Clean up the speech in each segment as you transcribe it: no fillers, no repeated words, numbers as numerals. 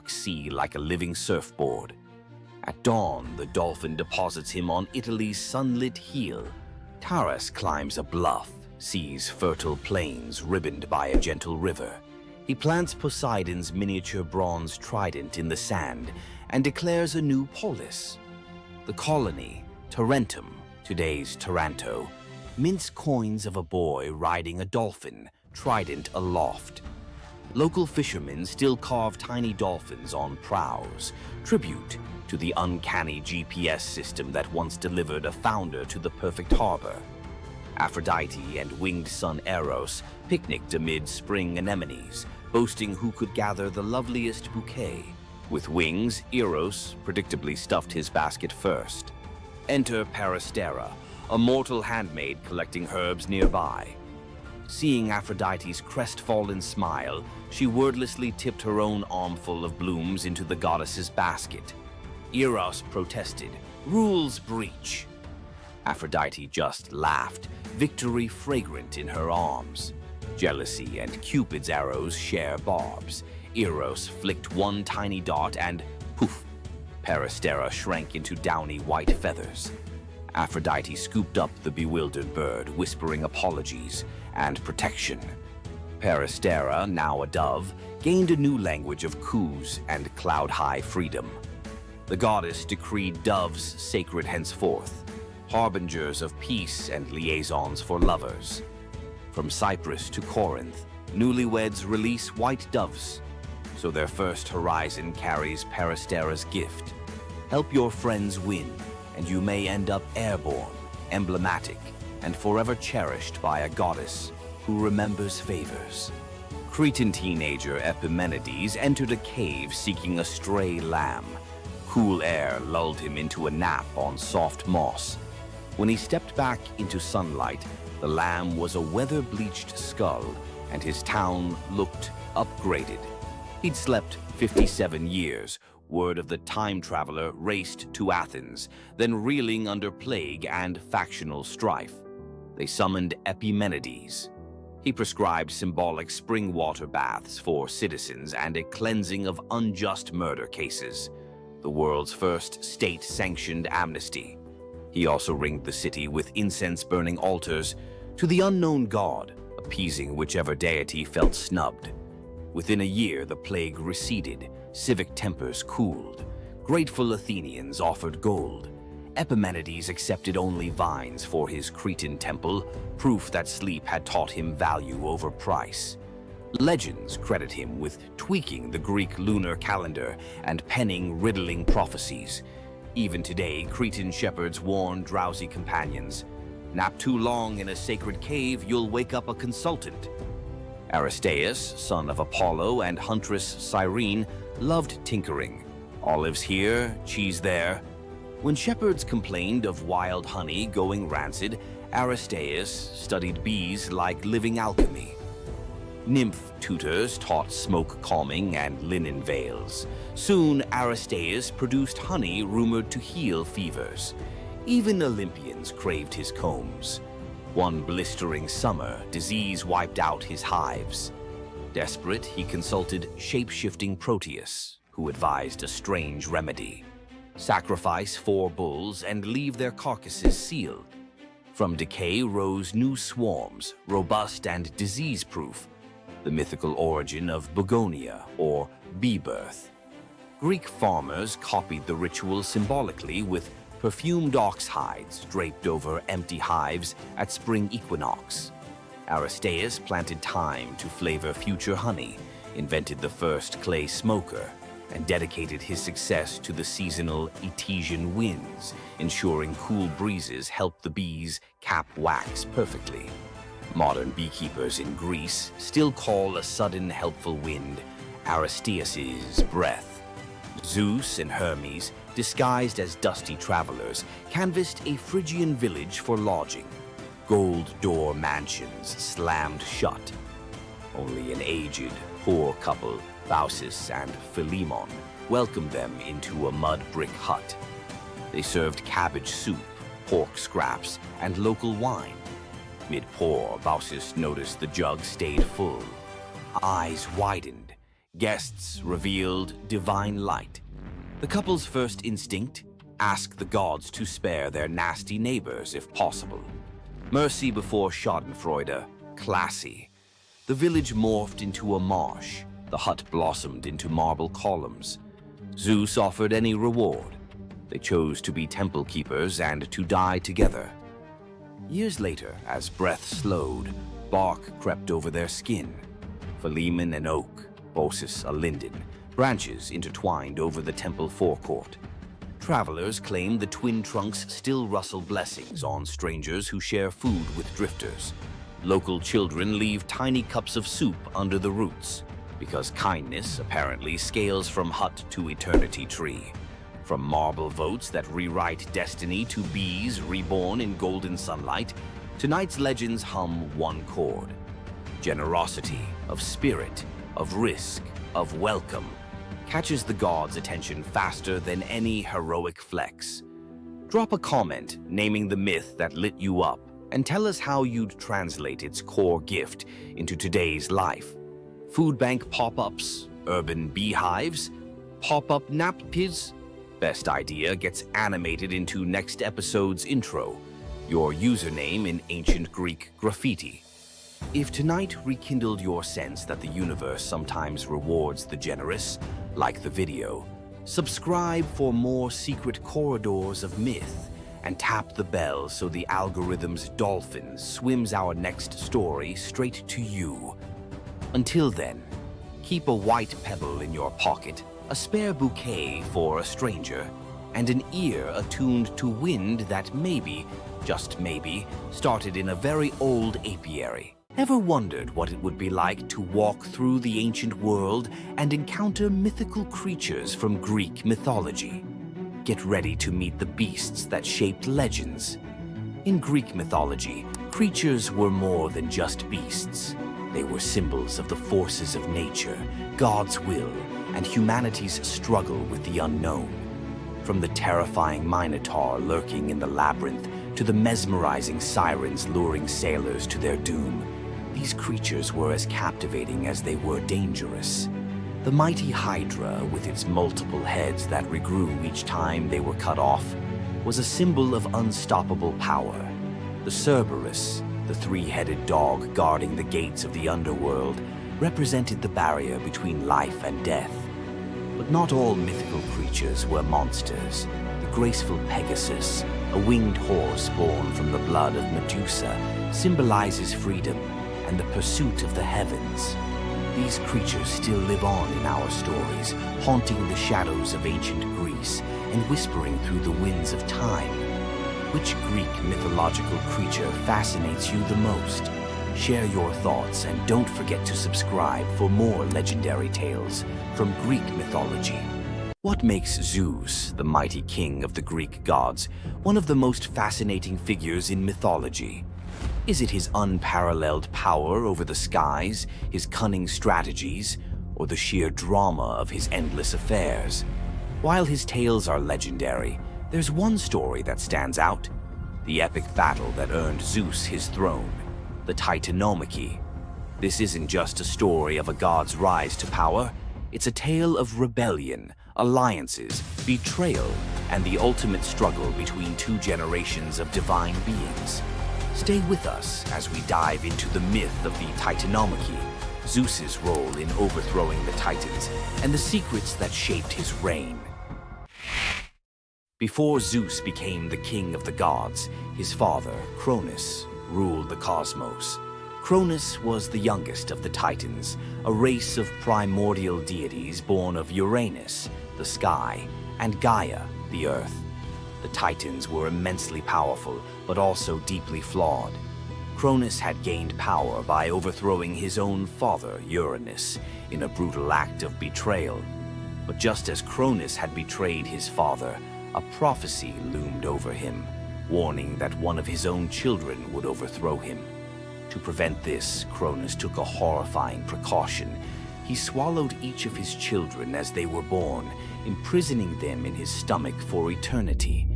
Baltic Sea like a living surfboard. At dawn, the dolphin deposits him on Italy's sunlit heel. Taras climbs a bluff, sees fertile plains ribboned by a gentle river. He plants Poseidon's miniature bronze trident in the sand and declares a new polis. The colony, Tarentum, today's Taranto, mints coins of a boy riding a dolphin, trident aloft. Local fishermen still carve tiny dolphins on prows, tribute to the uncanny GPS system that once delivered a founder to the perfect harbor. Aphrodite and winged son Eros picnicked amid spring anemones, boasting who could gather the loveliest bouquet. With wings, Eros predictably stuffed his basket first. Enter Peristera, a mortal handmaid collecting herbs nearby. Seeing Aphrodite's crestfallen smile, she wordlessly tipped her own armful of blooms into the goddess's basket. Eros protested, "Rules breach." Aphrodite just laughed, victory fragrant in her arms. Jealousy and Cupid's arrows share barbs. Eros flicked one tiny dart and poof, Peristera shrank into downy white feathers. Aphrodite scooped up the bewildered bird, whispering apologies and protection. Peristera, now a dove, gained a new language of coos and cloud-high freedom. The goddess decreed doves sacred henceforth, harbingers of peace and liaisons for lovers. From Cyprus to Corinth, newlyweds release white doves, so their first horizon carries Peristera's gift. Help your friends win, and you may end up airborne, emblematic, and forever cherished by a goddess who remembers favors. Cretan teenager Epimenides entered a cave seeking a stray lamb. Cool air lulled him into a nap on soft moss. When he stepped back into sunlight, the lamb was a weather-bleached skull, and his town looked upgraded. He'd slept 57 years. Word of the time traveler raced to Athens, then reeling under plague and factional strife. They summoned Epimenides. He prescribed symbolic spring water baths for citizens and a cleansing of unjust murder cases, the world's first state-sanctioned amnesty. He also ringed the city with incense-burning altars to the unknown god, appeasing whichever deity felt snubbed. Within a year, the plague receded, civic tempers cooled. Grateful Athenians offered gold. Epimenides accepted only vines for his Cretan temple, proof that sleep had taught him value over price. Legends credit him with tweaking the Greek lunar calendar and penning riddling prophecies. Even today, Cretan shepherds warn drowsy companions, "Nap too long in a sacred cave, you'll wake up a consultant." Aristaeus, son of Apollo and huntress Cyrene, loved tinkering. Olives here, cheese there. When shepherds complained of wild honey going rancid, Aristaeus studied bees like living alchemy. Nymph tutors taught smoke calming and linen veils. Soon, Aristaeus produced honey rumored to heal fevers. Even Olympians craved his combs. One blistering summer, disease wiped out his hives. Desperate, he consulted shape-shifting Proteus, who advised a strange remedy. Sacrifice 4 bulls and leave their carcasses sealed. From decay rose new swarms, robust and disease-proof, the mythical origin of Begonia, or bee birth. Greek farmers copied the ritual symbolically with perfumed ox hides draped over empty hives at spring equinox. Aristaeus planted thyme to flavor future honey, invented the first clay smoker, and dedicated his success to the seasonal Etesian winds, ensuring cool breezes helped the bees cap wax perfectly. Modern beekeepers in Greece still call a sudden helpful wind Aristaeus's breath. Zeus and Hermes, disguised as dusty travelers, canvassed a Phrygian village for lodging. Gold door mansions slammed shut. Only an aged, poor couple, Baucis and Philemon, welcomed them into a mud brick hut. They served cabbage soup, pork scraps, and local wine. Mid-pour, Baucis noticed the jug stayed full. Eyes widened. Guests revealed divine light. The couple's first instinct? Ask the gods to spare their nasty neighbors if possible. Mercy before schadenfreude. Classy. The village morphed into a marsh. The hut blossomed into marble columns. Zeus offered any reward. They chose to be temple keepers and to die together. Years later, as breath slowed, bark crept over their skin. Philemon an oak, Baucis a linden, branches intertwined over the temple forecourt. Travelers claim the twin trunks still rustle blessings on strangers who share food with drifters. Local children leave tiny cups of soup under the roots, because kindness apparently scales from hut to eternity tree. From marble votes that rewrite destiny to bees reborn in golden sunlight, tonight's legends hum one chord. Generosity, of spirit, of risk, of welcome, catches the gods' attention faster than any heroic flex. Drop a comment naming the myth that lit you up and tell us how you'd translate its core gift into today's life. Food bank pop-ups, urban beehives, pop-up nappies. Best idea gets animated into next episode's intro. Your username in ancient Greek graffiti. If tonight rekindled your sense that the universe sometimes rewards the generous, like the video, subscribe for more secret corridors of myth and tap the bell so the algorithm's dolphin swims our next story straight to you. Until then, keep a white pebble in your pocket, a spare bouquet for a stranger, and an ear attuned to wind that maybe, just maybe, started in a very old apiary. Ever wondered what it would be like to walk through the ancient world and encounter mythical creatures from Greek mythology? Get ready to meet the beasts that shaped legends. In Greek mythology, creatures were more than just beasts. They were symbols of the forces of nature, God's will, and humanity's struggle with the unknown. From the terrifying Minotaur lurking in the labyrinth to the mesmerizing sirens luring sailors to their doom, these creatures were as captivating as they were dangerous. The mighty Hydra, with its multiple heads that regrew each time they were cut off, was a symbol of unstoppable power. The Cerberus, the three-headed dog guarding the gates of the underworld, represented the barrier between life and death. But not all mythical creatures were monsters. The graceful Pegasus, a winged horse born from the blood of Medusa, symbolizes freedom and the pursuit of the heavens. These creatures still live on in our stories, haunting the shadows of ancient Greece and whispering through the winds of time. Which Greek mythological creature fascinates you the most? Share your thoughts and don't forget to subscribe for more legendary tales from Greek mythology. What makes Zeus, the mighty king of the Greek gods, one of the most fascinating figures in mythology? Is it his unparalleled power over the skies, his cunning strategies, or the sheer drama of his endless affairs? While his tales are legendary, there's one story that stands out: the epic battle that earned Zeus his throne, the Titanomachy. This isn't just a story of a god's rise to power, it's a tale of rebellion, alliances, betrayal, and the ultimate struggle between two generations of divine beings. Stay with us as we dive into the myth of the Titanomachy, Zeus's role in overthrowing the Titans, and the secrets that shaped his reign. Before Zeus became the king of the gods, his father, Cronus, ruled the cosmos. Cronus was the youngest of the Titans, a race of primordial deities born of Uranus, the sky, and Gaia, the earth. The Titans were immensely powerful, but also deeply flawed. Cronus had gained power by overthrowing his own father, Uranus, in a brutal act of betrayal. But just as Cronus had betrayed his father, a prophecy loomed over him, warning that one of his own children would overthrow him. To prevent this, Cronus took a horrifying precaution. He swallowed each of his children as they were born, imprisoning them in his stomach for eternity.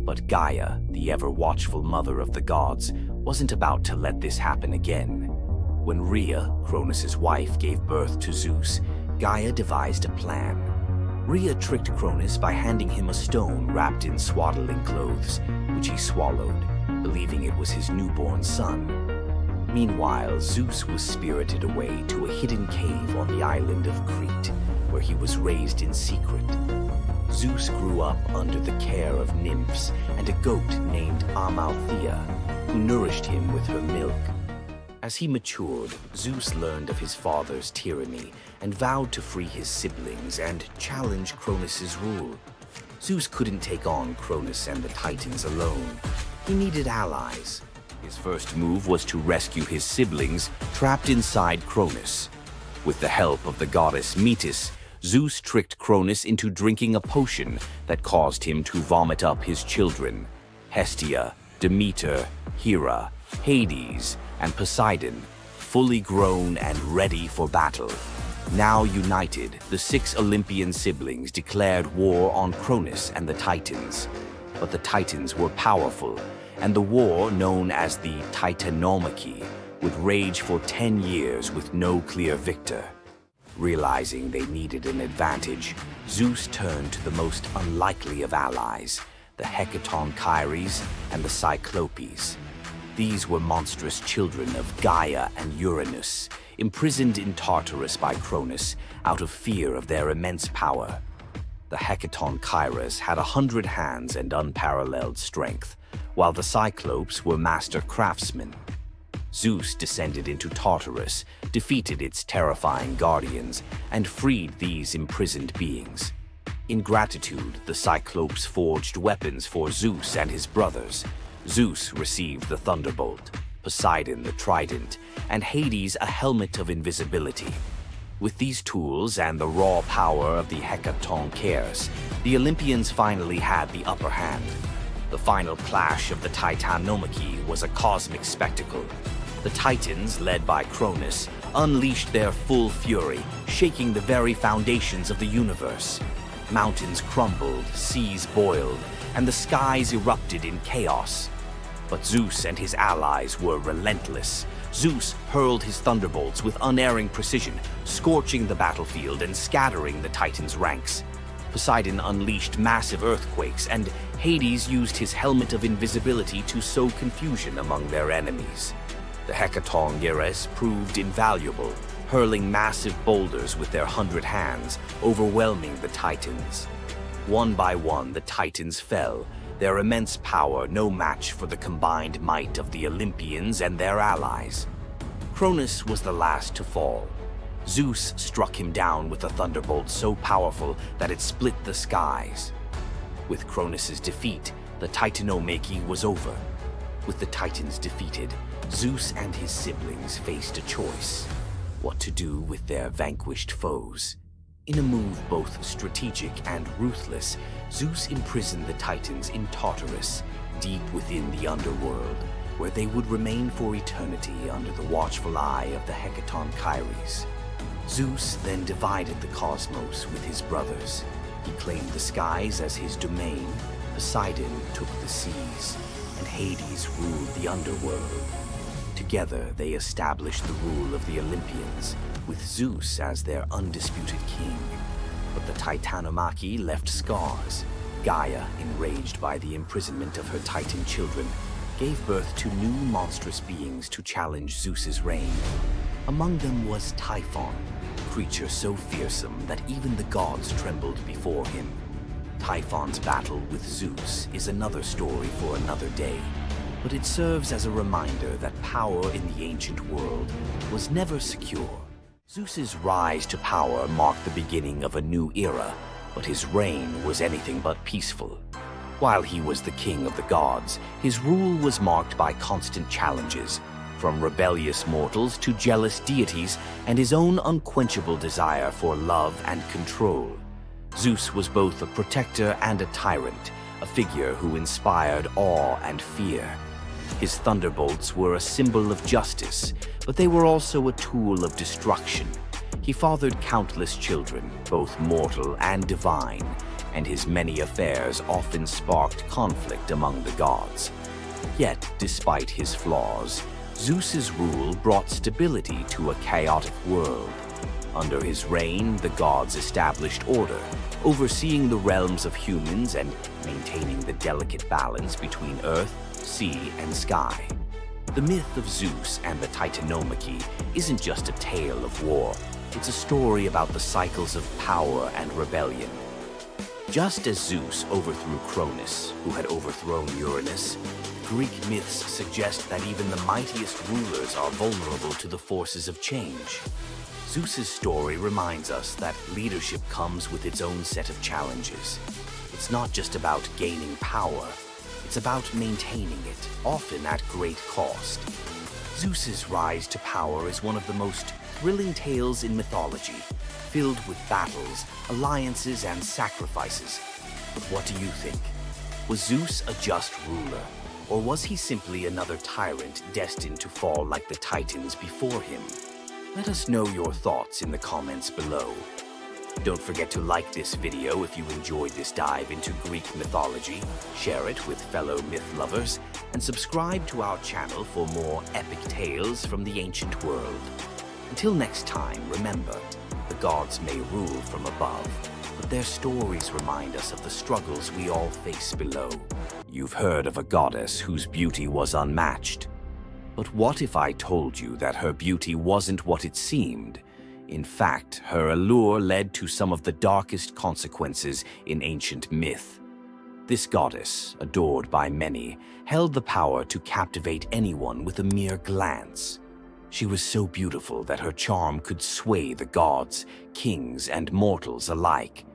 But Gaia, the ever-watchful mother of the gods, wasn't about to let this happen again. When Rhea, Cronus's wife, gave birth to Zeus, Gaia devised a plan. Rhea tricked Cronus by handing him a stone wrapped in swaddling clothes, which he swallowed, believing it was his newborn son. Meanwhile, Zeus was spirited away to a hidden cave on the island of Crete, where he was raised in secret. Zeus grew up under the care of nymphs and a goat named Amalthea, who nourished him with her milk. As he matured, Zeus learned of his father's tyranny and vowed to free his siblings and challenge Cronus's rule. Zeus couldn't take on Cronus and the Titans alone. He needed allies. His first move was to rescue his siblings trapped inside Cronus. With the help of the goddess Metis, Zeus tricked Cronus into drinking a potion that caused him to vomit up his children, Hestia, Demeter, Hera, Hades, and Poseidon, fully grown and ready for battle. Now united, the 6 Olympian siblings declared war on Cronus and the Titans. But the Titans were powerful, and the war, known as the Titanomachy, would rage for 10 years with no clear victor. Realizing they needed an advantage, Zeus turned to the most unlikely of allies, the Hecatonchires and the Cyclopes. These were monstrous children of Gaia and Uranus, imprisoned in Tartarus by Cronus out of fear of their immense power. The Hecatonchires had 100 hands and unparalleled strength, while the Cyclopes were master craftsmen. Zeus descended into Tartarus, defeated its terrifying guardians, and freed these imprisoned beings. In gratitude, the Cyclopes forged weapons for Zeus and his brothers. Zeus received the thunderbolt, Poseidon the trident, and Hades a helmet of invisibility. With these tools and the raw power of the Hecatonchires, the Olympians finally had the upper hand. The final clash of the Titanomachy was a cosmic spectacle. The Titans, led by Cronus, unleashed their full fury, shaking the very foundations of the universe. Mountains crumbled, seas boiled, and the skies erupted in chaos. But Zeus and his allies were relentless. Zeus hurled his thunderbolts with unerring precision, scorching the battlefield and scattering the Titans' ranks. Poseidon unleashed massive earthquakes, and Hades used his helmet of invisibility to sow confusion among their enemies. The Hecatonchires proved invaluable, hurling massive boulders with their 100 hands, overwhelming the Titans. One by one, the Titans fell, their immense power no match for the combined might of the Olympians and their allies. Cronus was the last to fall. Zeus struck him down with a thunderbolt so powerful that it split the skies. With Cronus's defeat, the Titanomachy was over. With the Titans defeated, Zeus and his siblings faced a choice: what to do with their vanquished foes. In a move both strategic and ruthless, Zeus imprisoned the Titans in Tartarus, deep within the underworld, where they would remain for eternity under the watchful eye of the Hecatonchires. Zeus then divided the cosmos with his brothers. He claimed the skies as his domain, Poseidon took the seas, and Hades ruled the underworld. Together, they established the rule of the Olympians, with Zeus as their undisputed king. But the Titanomachy left scars. Gaia, enraged by the imprisonment of her Titan children, gave birth to new monstrous beings to challenge Zeus's reign. Among them was Typhon, a creature so fearsome that even the gods trembled before him. Typhon's battle with Zeus is another story for another day, but it serves as a reminder that power in the ancient world was never secure. Zeus's rise to power marked the beginning of a new era, but his reign was anything but peaceful. While he was the king of the gods, his rule was marked by constant challenges, from rebellious mortals to jealous deities and his own unquenchable desire for love and control. Zeus was both a protector and a tyrant, a figure who inspired awe and fear. His thunderbolts were a symbol of justice, but they were also a tool of destruction. He fathered countless children, both mortal and divine, and his many affairs often sparked conflict among the gods. Yet, despite his flaws, Zeus's rule brought stability to a chaotic world. Under his reign, the gods established order, overseeing the realms of humans and maintaining the delicate balance between earth, sea, and sky. The myth of Zeus and the Titanomachy isn't just a tale of war. It's a story about the cycles of power and rebellion. Just as Zeus overthrew Cronus, who had overthrown Uranus, Greek myths suggest that even the mightiest rulers are vulnerable to the forces of change. Zeus's story reminds us that leadership comes with its own set of challenges. It's not just about gaining power, it's about maintaining it, often at great cost. Zeus's rise to power is one of the most thrilling tales in mythology, filled with battles, alliances, and sacrifices. But what do you think? Was Zeus a just ruler, or was he simply another tyrant destined to fall like the Titans before him? Let us know your thoughts in the comments below. Don't forget to like this video if you enjoyed this dive into Greek mythology, share it with fellow myth lovers, and subscribe to our channel for more epic tales from the ancient world. Until next time, remember, the gods may rule from above, but their stories remind us of the struggles we all face below. You've heard of a goddess whose beauty was unmatched. But what if I told you that her beauty wasn't what it seemed? In fact, her allure led to some of the darkest consequences in ancient myth. This goddess, adored by many, held the power to captivate anyone with a mere glance. She was so beautiful that her charm could sway the gods, kings, and mortals alike.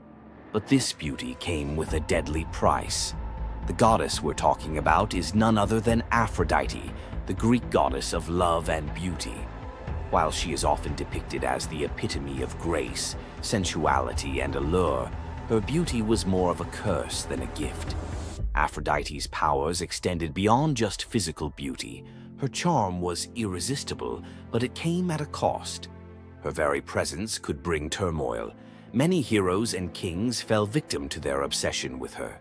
But this beauty came with a deadly price. The goddess we're talking about is none other than Aphrodite, the Greek goddess of love and beauty. While she is often depicted as the epitome of grace, sensuality, and allure, her beauty was more of a curse than a gift. Aphrodite's powers extended beyond just physical beauty. Her charm was irresistible, but it came at a cost. Her very presence could bring turmoil. Many heroes and kings fell victim to their obsession with her.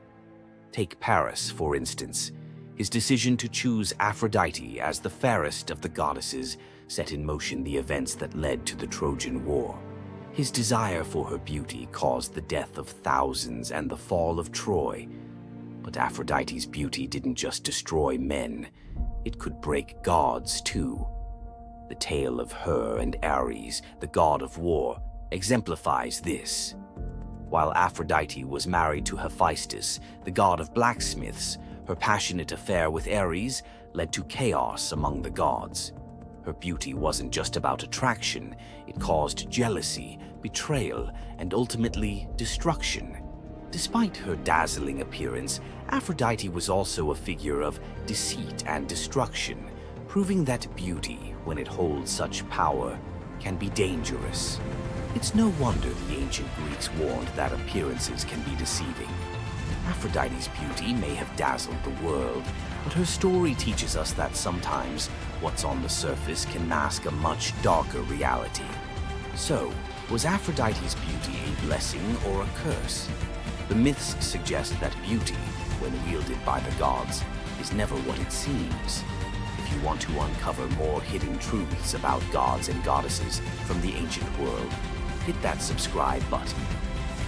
Take Paris, for instance. His decision to choose Aphrodite as the fairest of the goddesses set in motion the events that led to the Trojan War. His desire for her beauty caused the death of thousands and the fall of Troy. But Aphrodite's beauty didn't just destroy men, it could break gods too. The tale of her and Ares, the god of war, exemplifies this. While Aphrodite was married to Hephaestus, the god of blacksmiths, her passionate affair with Ares led to chaos among the gods. Her beauty wasn't just about attraction, it caused jealousy, betrayal, and ultimately destruction. Despite her dazzling appearance, Aphrodite was also a figure of deceit and destruction, proving that beauty, when it holds such power, can be dangerous. It's no wonder the ancient Greeks warned that appearances can be deceiving. Aphrodite's beauty may have dazzled the world, but her story teaches us that sometimes what's on the surface can mask a much darker reality. So, was Aphrodite's beauty a blessing or a curse? The myths suggest that beauty, when wielded by the gods, is never what it seems. If you want to uncover more hidden truths about gods and goddesses from the ancient world, hit that subscribe button.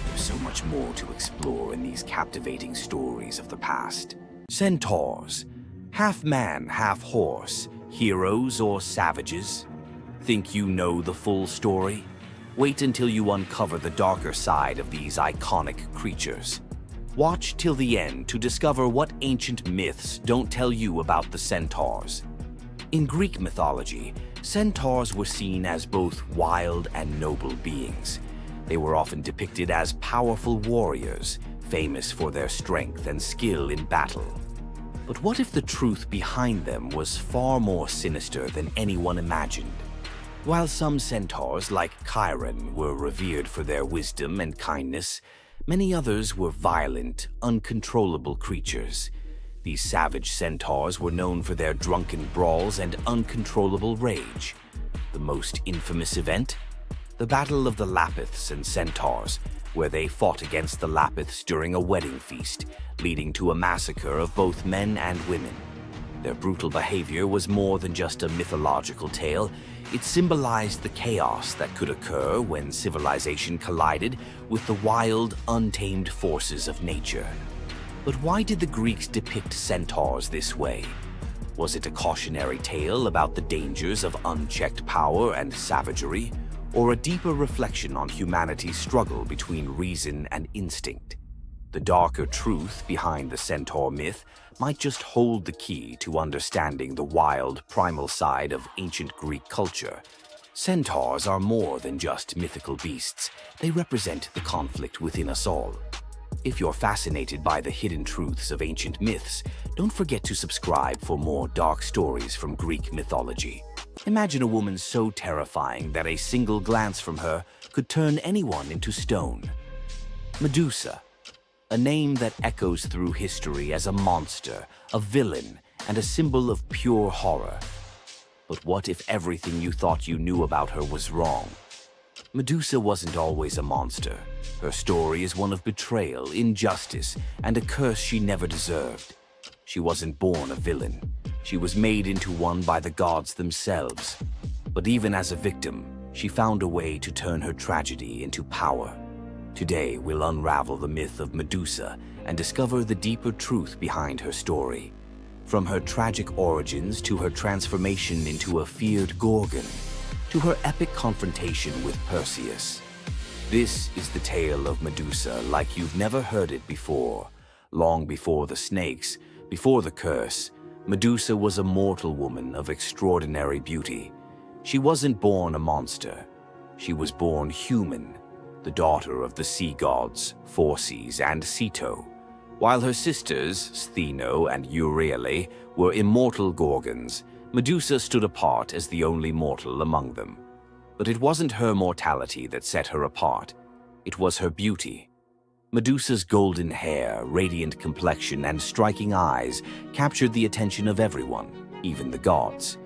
There's so much more to explore in these captivating stories of the past. Centaurs, half man, half horse, heroes or savages? Think you know the full story? Wait until you uncover the darker side of these iconic creatures. Watch till the end to discover what ancient myths don't tell you about the Centaurs. In Greek mythology, Centaurs were seen as both wild and noble beings. They were often depicted as powerful warriors, famous for their strength and skill in battle. But what if the truth behind them was far more sinister than anyone imagined? While some centaurs, like Chiron, were revered for their wisdom and kindness, many others were violent, uncontrollable creatures. These savage centaurs were known for their drunken brawls and uncontrollable rage. The most infamous event? The Battle of the Lapiths and Centaurs, where they fought against the Lapiths during a wedding feast, leading to a massacre of both men and women. Their brutal behavior was more than just a mythological tale. It symbolized the chaos that could occur when civilization collided with the wild, untamed forces of nature. But why did the Greeks depict centaurs this way? Was it a cautionary tale about the dangers of unchecked power and savagery, or a deeper reflection on humanity's struggle between reason and instinct? The darker truth behind the centaur myth might just hold the key to understanding the wild, primal side of ancient Greek culture. Centaurs are more than just mythical beasts. They represent the conflict within us all. If you're fascinated by the hidden truths of ancient myths, don't forget to subscribe for more dark stories from Greek mythology. Imagine a woman so terrifying that a single glance from her could turn anyone into stone. Medusa, a name that echoes through history as a monster, a villain, and a symbol of pure horror. But what if everything you thought you knew about her was wrong? Medusa wasn't always a monster. Her story is one of betrayal, injustice, and a curse she never deserved. She wasn't born a villain. She was made into one by the gods themselves. But even as a victim, she found a way to turn her tragedy into power. Today, we'll unravel the myth of Medusa and discover the deeper truth behind her story. From her tragic origins to her transformation into a feared Gorgon, to her epic confrontation with Perseus. This is the tale of Medusa like you've never heard it before. Long before the snakes, before the curse, Medusa was a mortal woman of extraordinary beauty. She wasn't born a monster. She was born human, the daughter of the sea gods, Phorcys and Ceto. While her sisters, Stheno and Euryale, were immortal Gorgons, Medusa stood apart as the only mortal among them. But it wasn't her mortality that set her apart. It was her beauty. Medusa's golden hair, radiant complexion, and striking eyes captured the attention of everyone, even the gods.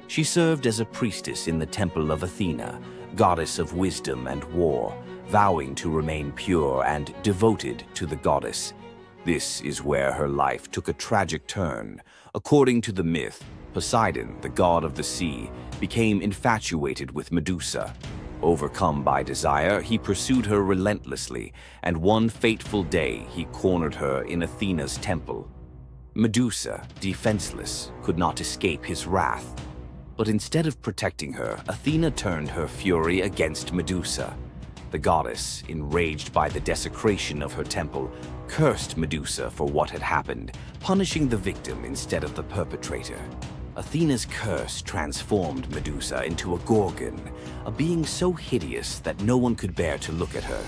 She served as a priestess in the temple of Athena, goddess of wisdom and war, vowing to remain pure and devoted to the goddess. This is where her life took a tragic turn. According to the myth, Poseidon, the god of the sea, became infatuated with Medusa. Overcome by desire, he pursued her relentlessly, and one fateful day he cornered her in Athena's temple. Medusa, defenseless, could not escape his wrath. But instead of protecting her, Athena turned her fury against Medusa. The goddess, enraged by the desecration of her temple, cursed Medusa for what had happened, punishing the victim instead of the perpetrator. Athena's curse transformed Medusa into a Gorgon, a being so hideous that no one could bear to look at her.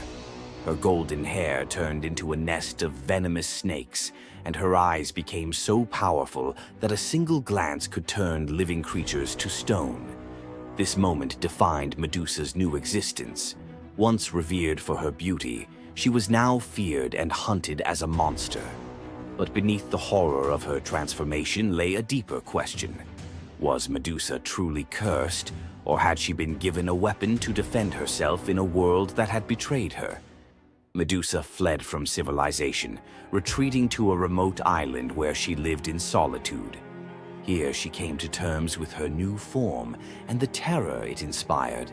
Her golden hair turned into a nest of venomous snakes, and her eyes became so powerful that a single glance could turn living creatures to stone. This moment defined Medusa's new existence. Once revered for her beauty, she was now feared and hunted as a monster. But beneath the horror of her transformation lay a deeper question. Was Medusa truly cursed, or had she been given a weapon to defend herself in a world that had betrayed her? Medusa fled from civilization, retreating to a remote island where she lived in solitude. Here she came to terms with her new form and the terror it inspired.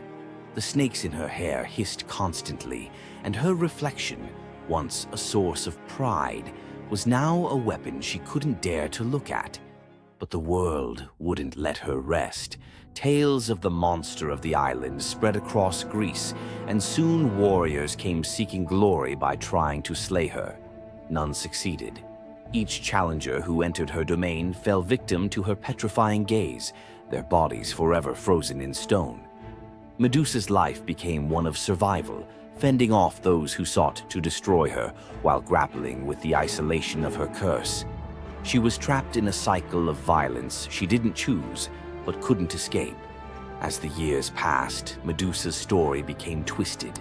The snakes in her hair hissed constantly, and her reflection, once a source of pride, was now a weapon she couldn't dare to look at. But the world wouldn't let her rest. Tales of the monster of the island spread across Greece, and soon warriors came seeking glory by trying to slay her. None succeeded. Each challenger who entered her domain fell victim to her petrifying gaze, their bodies forever frozen in stone. Medusa's life became one of survival, fending off those who sought to destroy her while grappling with the isolation of her curse. She was trapped in a cycle of violence she didn't choose, but couldn't escape. As the years passed, Medusa's story became twisted.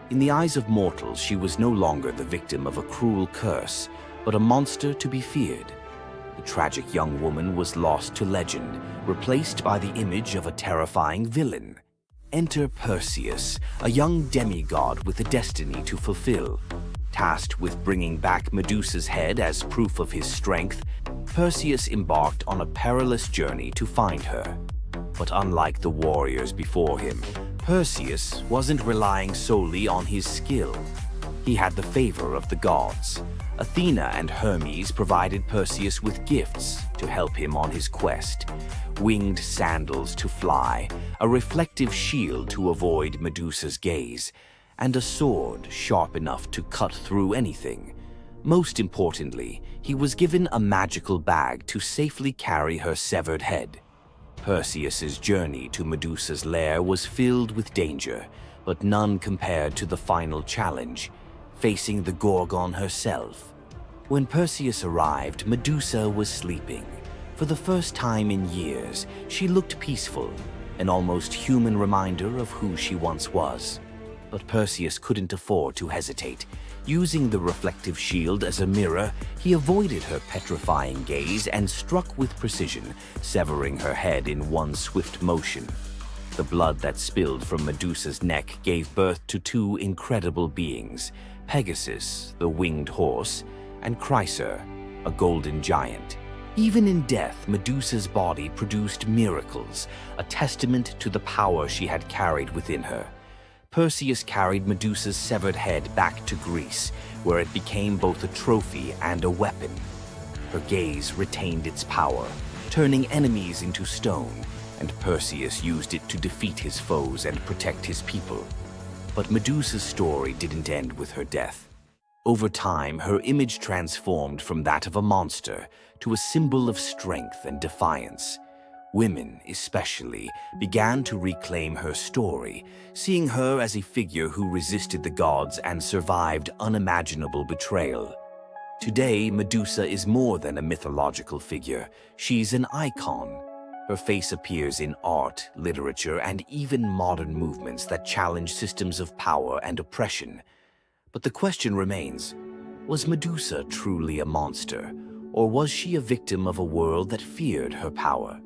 In the eyes of mortals, she was no longer the victim of a cruel curse, but a monster to be feared. The tragic young woman was lost to legend, replaced by the image of a terrifying villain. Enter Perseus, a young demigod with a destiny to fulfill. Tasked with bringing back Medusa's head as proof of his strength, Perseus embarked on a perilous journey to find her. But unlike the warriors before him, Perseus wasn't relying solely on his skill. He had the favor of the gods. Athena and Hermes provided Perseus with gifts to help him on his quest. Winged sandals to fly, a reflective shield to avoid Medusa's gaze, and a sword sharp enough to cut through anything. Most importantly, he was given a magical bag to safely carry her severed head. Perseus's journey to Medusa's lair was filled with danger, but none compared to the final challenge, facing the Gorgon herself. When Perseus arrived, Medusa was sleeping. For the first time in years, she looked peaceful, an almost human reminder of who she once was. But Perseus couldn't afford to hesitate. Using the reflective shield as a mirror, he avoided her petrifying gaze and struck with precision, severing her head in one swift motion. The blood that spilled from Medusa's neck gave birth to two incredible beings, Pegasus, the winged horse, and Chryser, a golden giant. Even in death, Medusa's body produced miracles, a testament to the power she had carried within her. Perseus carried Medusa's severed head back to Greece, where it became both a trophy and a weapon. Her gaze retained its power, turning enemies into stone, and Perseus used it to defeat his foes and protect his people. But Medusa's story didn't end with her death. Over time, her image transformed from that of a monster to a symbol of strength and defiance. Women, especially, began to reclaim her story, seeing her as a figure who resisted the gods and survived unimaginable betrayal. Today, Medusa is more than a mythological figure. She's an icon. Her face appears in art, literature, and even modern movements that challenge systems of power and oppression. But the question remains, was Medusa truly a monster, or was she a victim of a world that feared her power?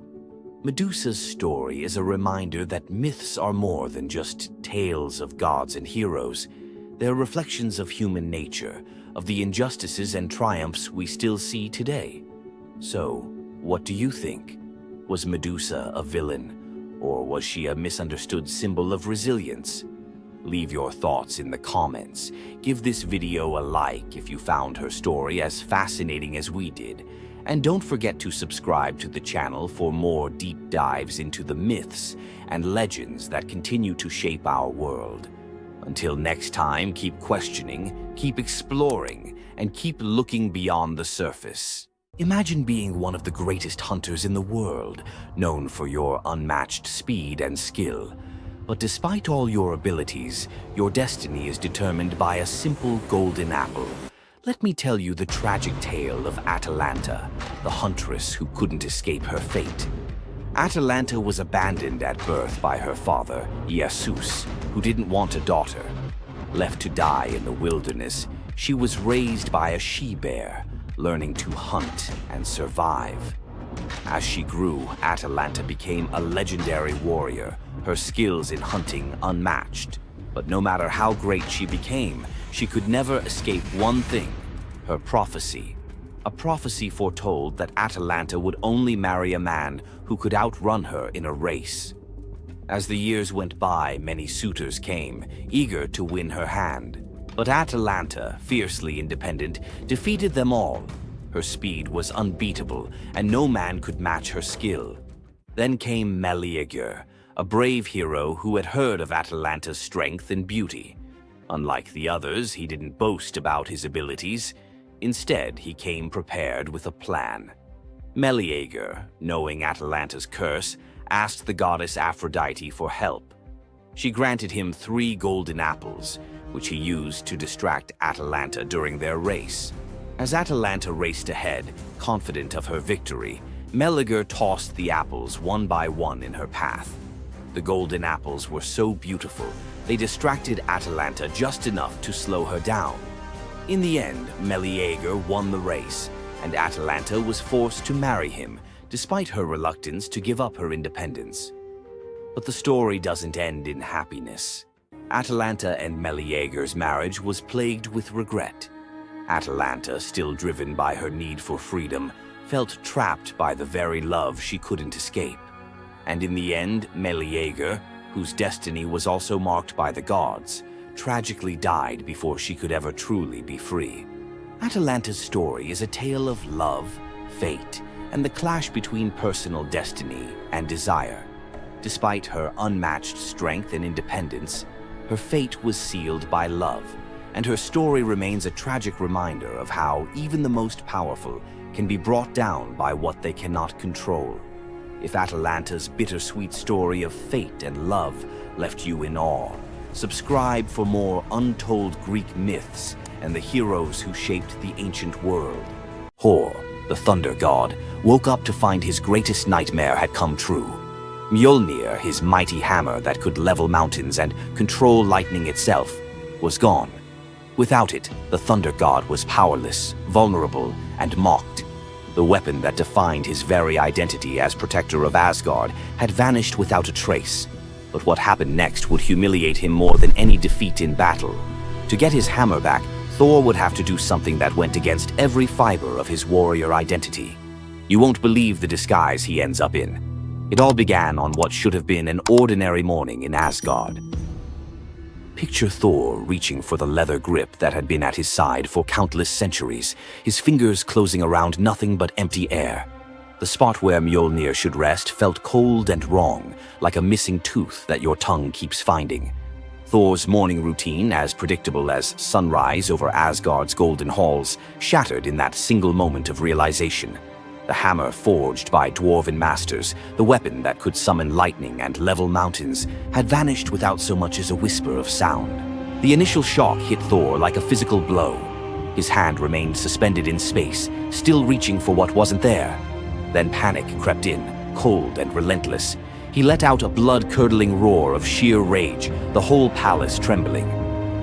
Medusa's story is a reminder that myths are more than just tales of gods and heroes. They're reflections of human nature, of the injustices and triumphs we still see today. So, what do you think? Was Medusa a villain, or was she a misunderstood symbol of resilience? Leave your thoughts in the comments. Give this video a like if you found her story as fascinating as we did. And don't forget to subscribe to the channel for more deep dives into the myths and legends that continue to shape our world. Until next time, keep questioning, keep exploring, and keep looking beyond the surface. Imagine being one of the greatest hunters in the world, known for your unmatched speed and skill. But despite all your abilities, your destiny is determined by a simple golden apple. Let me tell you the tragic tale of Atalanta, the huntress who couldn't escape her fate. Atalanta was abandoned at birth by her father, Zeus, who didn't want a daughter. Left to die in the wilderness, she was raised by a she-bear, learning to hunt and survive. As she grew, Atalanta became a legendary warrior, her skills in hunting unmatched. But no matter how great she became, she could never escape one thing, her prophecy. A prophecy foretold that Atalanta would only marry a man who could outrun her in a race. As the years went by, many suitors came, eager to win her hand. But Atalanta, fiercely independent, defeated them all. Her speed was unbeatable, and no man could match her skill. Then came Meleager, a brave hero who had heard of Atalanta's strength and beauty. Unlike the others, he didn't boast about his abilities. Instead, he came prepared with a plan. Meleager, knowing Atalanta's curse, asked the goddess Aphrodite for help. She granted him 3 golden apples, which he used to distract Atalanta during their race. As Atalanta raced ahead, confident of her victory, Meleager tossed the apples one by one in her path. The golden apples were so beautiful, they distracted Atalanta just enough to slow her down. In the end, Meleager won the race, and Atalanta was forced to marry him, despite her reluctance to give up her independence. But the story doesn't end in happiness. Atalanta and Meleager's marriage was plagued with regret. Atalanta, still driven by her need for freedom, felt trapped by the very love she couldn't escape. And in the end, Meleager, whose destiny was also marked by the gods, tragically died before she could ever truly be free. Atalanta's story is a tale of love, fate, and the clash between personal destiny and desire. Despite her unmatched strength and independence, her fate was sealed by love, and her story remains a tragic reminder of how even the most powerful can be brought down by what they cannot control. If Atalanta's bittersweet story of fate and love left you in awe, subscribe for more untold Greek myths and the heroes who shaped the ancient world. Hor, the thunder god, woke up to find his greatest nightmare had come true. Mjolnir, his mighty hammer that could level mountains and control lightning itself, was gone. Without it, the thunder god was powerless, vulnerable, and mocked. The weapon that defined his very identity as protector of Asgard had vanished without a trace. But what happened next would humiliate him more than any defeat in battle. To get his hammer back, Thor would have to do something that went against every fiber of his warrior identity. You won't believe the disguise he ends up in. It all began on what should have been an ordinary morning in Asgard. Picture Thor reaching for the leather grip that had been at his side for countless centuries, his fingers closing around nothing but empty air. The spot where Mjolnir should rest felt cold and wrong, like a missing tooth that your tongue keeps finding. Thor's morning routine, as predictable as sunrise over Asgard's golden halls, shattered in that single moment of realization. The hammer forged by dwarven masters, the weapon that could summon lightning and level mountains, had vanished without so much as a whisper of sound. The initial shock hit Thor like a physical blow. His hand remained suspended in space, still reaching for what wasn't there. Then panic crept in, cold and relentless. He let out a blood-curdling roar of sheer rage, the whole palace trembling.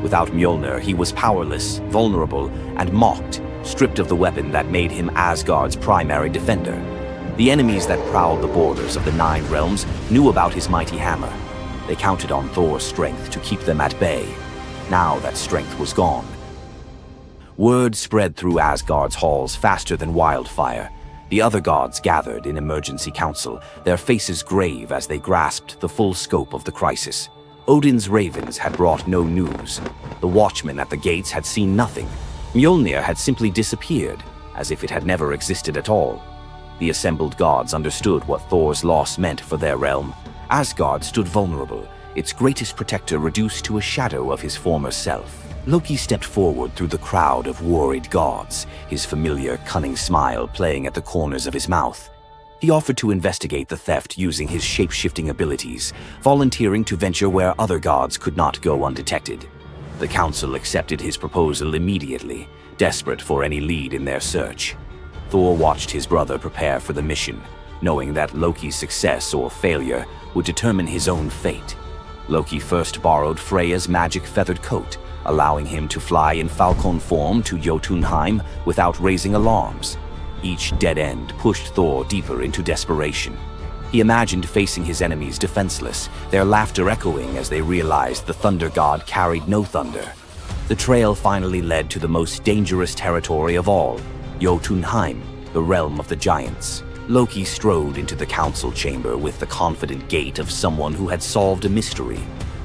Without Mjolnir, he was powerless, vulnerable, and mocked, stripped of the weapon that made him Asgard's primary defender. The enemies that prowled the borders of the Nine Realms knew about his mighty hammer. They counted on Thor's strength to keep them at bay. Now that strength was gone. Word spread through Asgard's halls faster than wildfire. The other gods gathered in emergency council, their faces grave as they grasped the full scope of the crisis. Odin's ravens had brought no news. The watchmen at the gates had seen nothing. Mjolnir had simply disappeared, as if it had never existed at all. The assembled gods understood what Thor's loss meant for their realm. Asgard stood vulnerable, its greatest protector reduced to a shadow of his former self. Loki stepped forward through the crowd of worried gods, his familiar, cunning smile playing at the corners of his mouth. He offered to investigate the theft using his shape-shifting abilities, volunteering to venture where other gods could not go undetected. The council accepted his proposal immediately, desperate for any lead in their search. Thor watched his brother prepare for the mission, knowing that Loki's success or failure would determine his own fate. Loki first borrowed Freya's magic feathered coat, allowing him to fly in falcon form to Jotunheim without raising alarms. Each dead end pushed Thor deeper into desperation. He imagined facing his enemies defenseless, their laughter echoing as they realized the thunder god carried no thunder. The trail finally led to the most dangerous territory of all, Jotunheim, the realm of the giants. Loki strode into the council chamber with the confident gait of someone who had solved a mystery,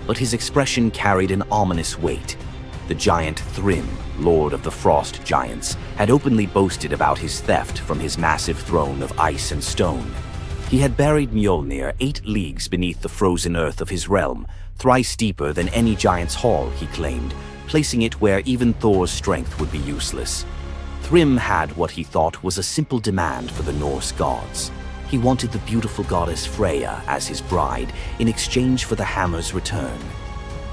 but his expression carried an ominous weight. The giant Thrym, lord of the frost giants, had openly boasted about his theft from his massive throne of ice and stone. He had buried Mjolnir 8 leagues beneath the frozen earth of his realm, thrice deeper than any giant's hall, he claimed, placing it where even Thor's strength would be useless. Thrym had what he thought was a simple demand for the Norse gods. He wanted the beautiful goddess Freya as his bride in exchange for the hammer's return.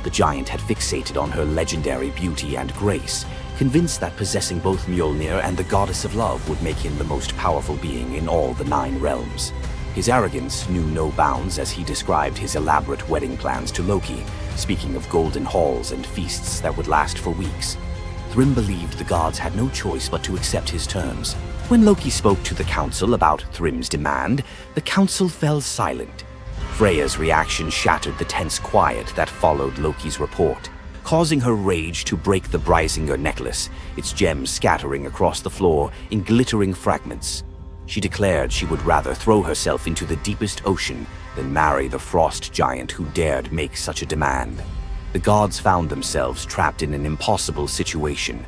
The giant had fixated on her legendary beauty and grace, convinced that possessing both Mjolnir and the goddess of love would make him the most powerful being in all the 9 realms. His arrogance knew no bounds as he described his elaborate wedding plans to Loki, speaking of golden halls and feasts that would last for weeks. Thrym believed the gods had no choice but to accept his terms. When Loki spoke to the council about Thrym's demand, the council fell silent. Freya's reaction shattered the tense quiet that followed Loki's report, causing her rage to break the Brysinger necklace, its gems scattering across the floor in glittering fragments. She declared she would rather throw herself into the deepest ocean than marry the frost giant who dared make such a demand. The gods found themselves trapped in an impossible situation.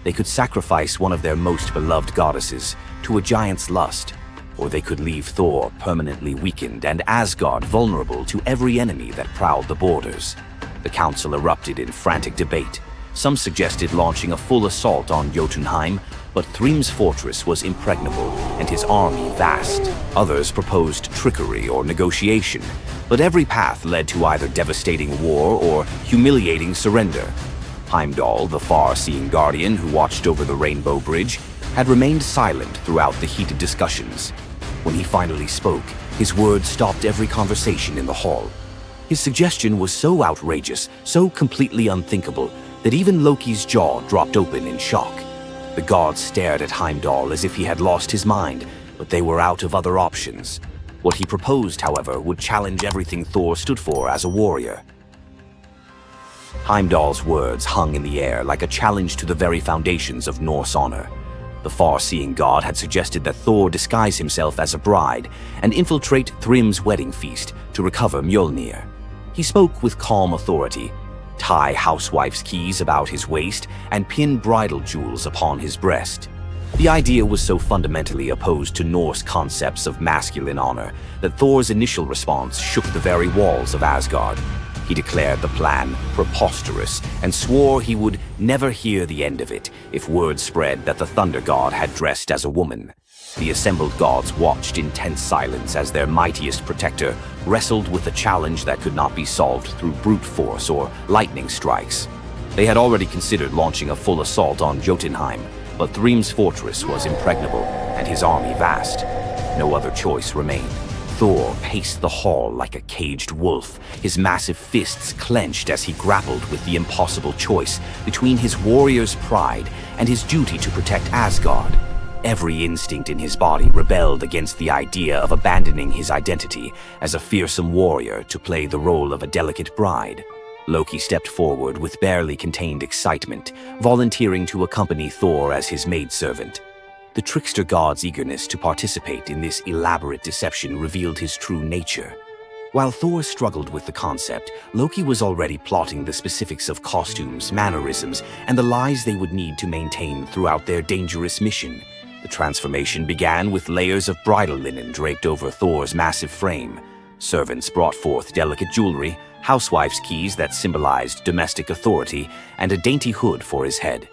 They could sacrifice one of their most beloved goddesses to a giant's lust, or they could leave Thor permanently weakened and Asgard vulnerable to every enemy that prowled the borders. The council erupted in frantic debate. Some suggested launching a full assault on Jotunheim, but Thrym's fortress was impregnable and his army vast. Others proposed trickery or negotiation, but every path led to either devastating war or humiliating surrender. Heimdall, the far-seeing guardian who watched over the Rainbow Bridge, had remained silent throughout the heated discussions. When he finally spoke, his words stopped every conversation in the hall. His suggestion was so outrageous, so completely unthinkable, that even Loki's jaw dropped open in shock. The gods stared at Heimdall as if he had lost his mind, but they were out of other options. What he proposed, however, would challenge everything Thor stood for as a warrior. Heimdall's words hung in the air like a challenge to the very foundations of Norse honor. The far-seeing god had suggested that Thor disguise himself as a bride and infiltrate Thrym's wedding feast to recover Mjolnir. He spoke with calm authority, tie housewife's keys about his waist, and pin bridal jewels upon his breast. The idea was so fundamentally opposed to Norse concepts of masculine honor that Thor's initial response shook the very walls of Asgard. He declared the plan preposterous and swore he would never hear the end of it if word spread that the Thunder God had dressed as a woman. The assembled gods watched in tense silence as their mightiest protector wrestled with a challenge that could not be solved through brute force or lightning strikes. They had already considered launching a full assault on Jotunheim, but Thrym's fortress was impregnable and his army vast. No other choice remained. Thor paced the hall like a caged wolf, his massive fists clenched as he grappled with the impossible choice between his warrior's pride and his duty to protect Asgard. Every instinct in his body rebelled against the idea of abandoning his identity as a fearsome warrior to play the role of a delicate bride. Loki stepped forward with barely contained excitement, volunteering to accompany Thor as his maidservant. The trickster god's eagerness to participate in this elaborate deception revealed his true nature. While Thor struggled with the concept, Loki was already plotting the specifics of costumes, mannerisms, and the lies they would need to maintain throughout their dangerous mission. The transformation began with layers of bridal linen draped over Thor's massive frame. Servants brought forth delicate jewelry, housewife's keys that symbolized domestic authority, and a dainty hood for his head.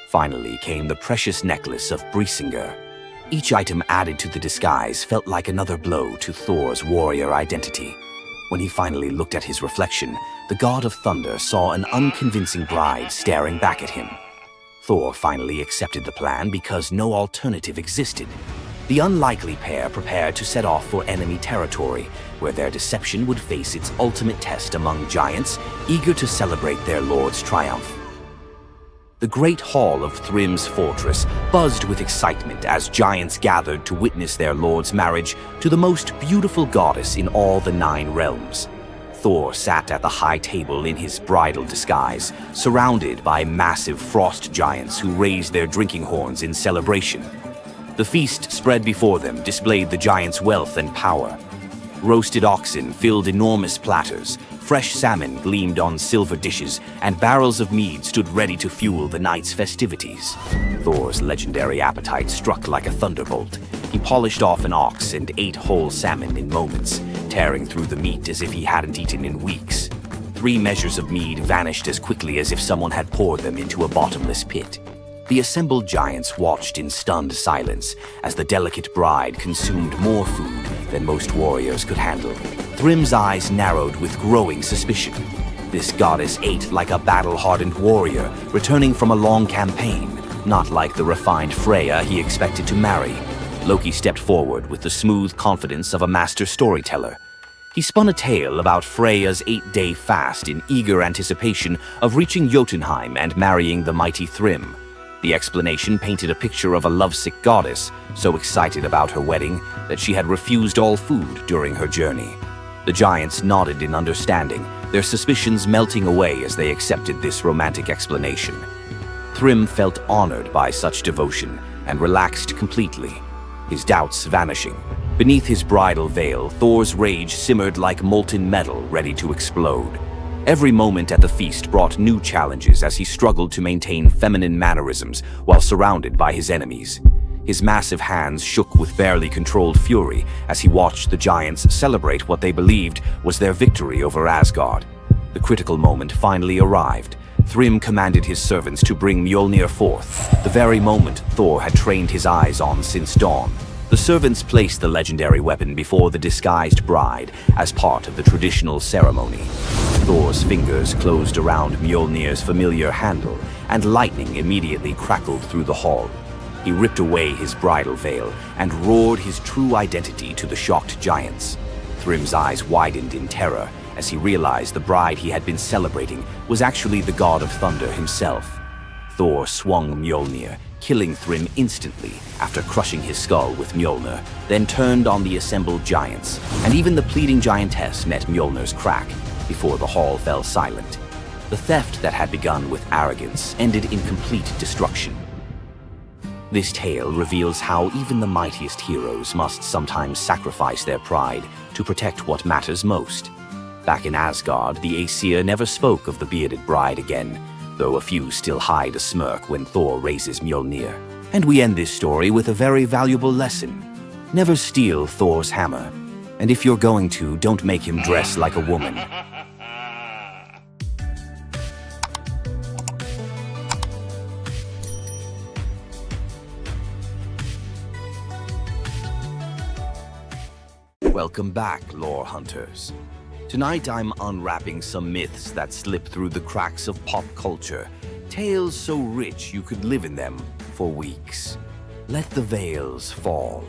Finally came the precious necklace of Brysinger. Each item added to the disguise felt like another blow to Thor's warrior identity. When he finally looked at his reflection, the god of thunder saw an unconvincing bride staring back at him. Thor finally accepted the plan because no alternative existed. The unlikely pair prepared to set off for enemy territory, where their deception would face its ultimate test among giants, eager to celebrate their lord's triumph. The great hall of Thrym's fortress buzzed with excitement as giants gathered to witness their lord's marriage to the most beautiful goddess in all the 9 realms. Thor sat at the high table in his bridal disguise, surrounded by massive frost giants who raised their drinking horns in celebration. The feast spread before them displayed the giants' wealth and power. Roasted oxen filled enormous platters, fresh salmon gleamed on silver dishes, and barrels of mead stood ready to fuel the night's festivities. Thor's legendary appetite struck like a thunderbolt. He polished off an ox and ate whole salmon in moments, tearing through the meat as if he hadn't eaten in weeks. 3 measures of mead vanished as quickly as if someone had poured them into a bottomless pit. The assembled giants watched in stunned silence as the delicate bride consumed more food than most warriors could handle. Thrym's eyes narrowed with growing suspicion. This goddess ate like a battle-hardened warrior, returning from a long campaign, not like the refined Freya he expected to marry. Loki stepped forward with the smooth confidence of a master storyteller. He spun a tale about Freya's 8-day fast in eager anticipation of reaching Jotunheim and marrying the mighty Thrym. The explanation painted a picture of a lovesick goddess, so excited about her wedding that she had refused all food during her journey. The giants nodded in understanding, their suspicions melting away as they accepted this romantic explanation. Thrym felt honored by such devotion and relaxed completely, his doubts vanishing. Beneath his bridal veil, Thor's rage simmered like molten metal ready to explode. Every moment at the feast brought new challenges as he struggled to maintain feminine mannerisms while surrounded by his enemies. His massive hands shook with barely controlled fury as he watched the giants celebrate what they believed was their victory over Asgard. The critical moment finally arrived. Thrym commanded his servants to bring Mjolnir forth, the very moment Thor had trained his eyes on since dawn. The servants placed the legendary weapon before the disguised bride as part of the traditional ceremony. Thor's fingers closed around Mjolnir's familiar handle, and lightning immediately crackled through the hall. He ripped away his bridal veil and roared his true identity to the shocked giants. Thrym's eyes widened in terror as he realized the bride he had been celebrating was actually the god of thunder himself. Thor swung Mjolnir, killing Thrym instantly after crushing his skull with Mjolnir, then turned on the assembled giants, and even the pleading giantess met Mjolnir's crack before the hall fell silent. The theft that had begun with arrogance ended in complete destruction. This tale reveals how even the mightiest heroes must sometimes sacrifice their pride to protect what matters most. Back in Asgard, the Aesir never spoke of the bearded bride again, though a few still hide a smirk when Thor raises Mjolnir. And we end this story with a very valuable lesson. Never steal Thor's hammer. And if you're going to, don't make him dress like a woman. Welcome back, lore hunters. Tonight I'm unwrapping some myths that slip through the cracks of pop culture, tales so rich you could live in them for weeks. Let the veils fall.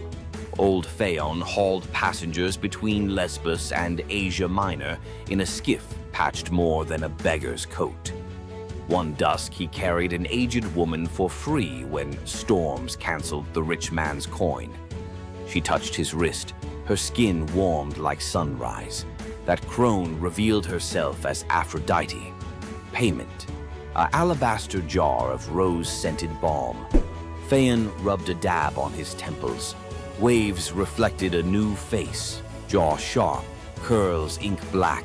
Old Phaon hauled passengers between Lesbos and Asia Minor in a skiff patched more than a beggar's coat. One dusk he carried an aged woman for free when storms canceled the rich man's coin. She touched his wrist, her skin warmed like sunrise. That crone revealed herself as Aphrodite. Payment: an alabaster jar of rose-scented balm. Phaon rubbed a dab on his temples. Waves reflected a new face, jaw sharp, curls ink black.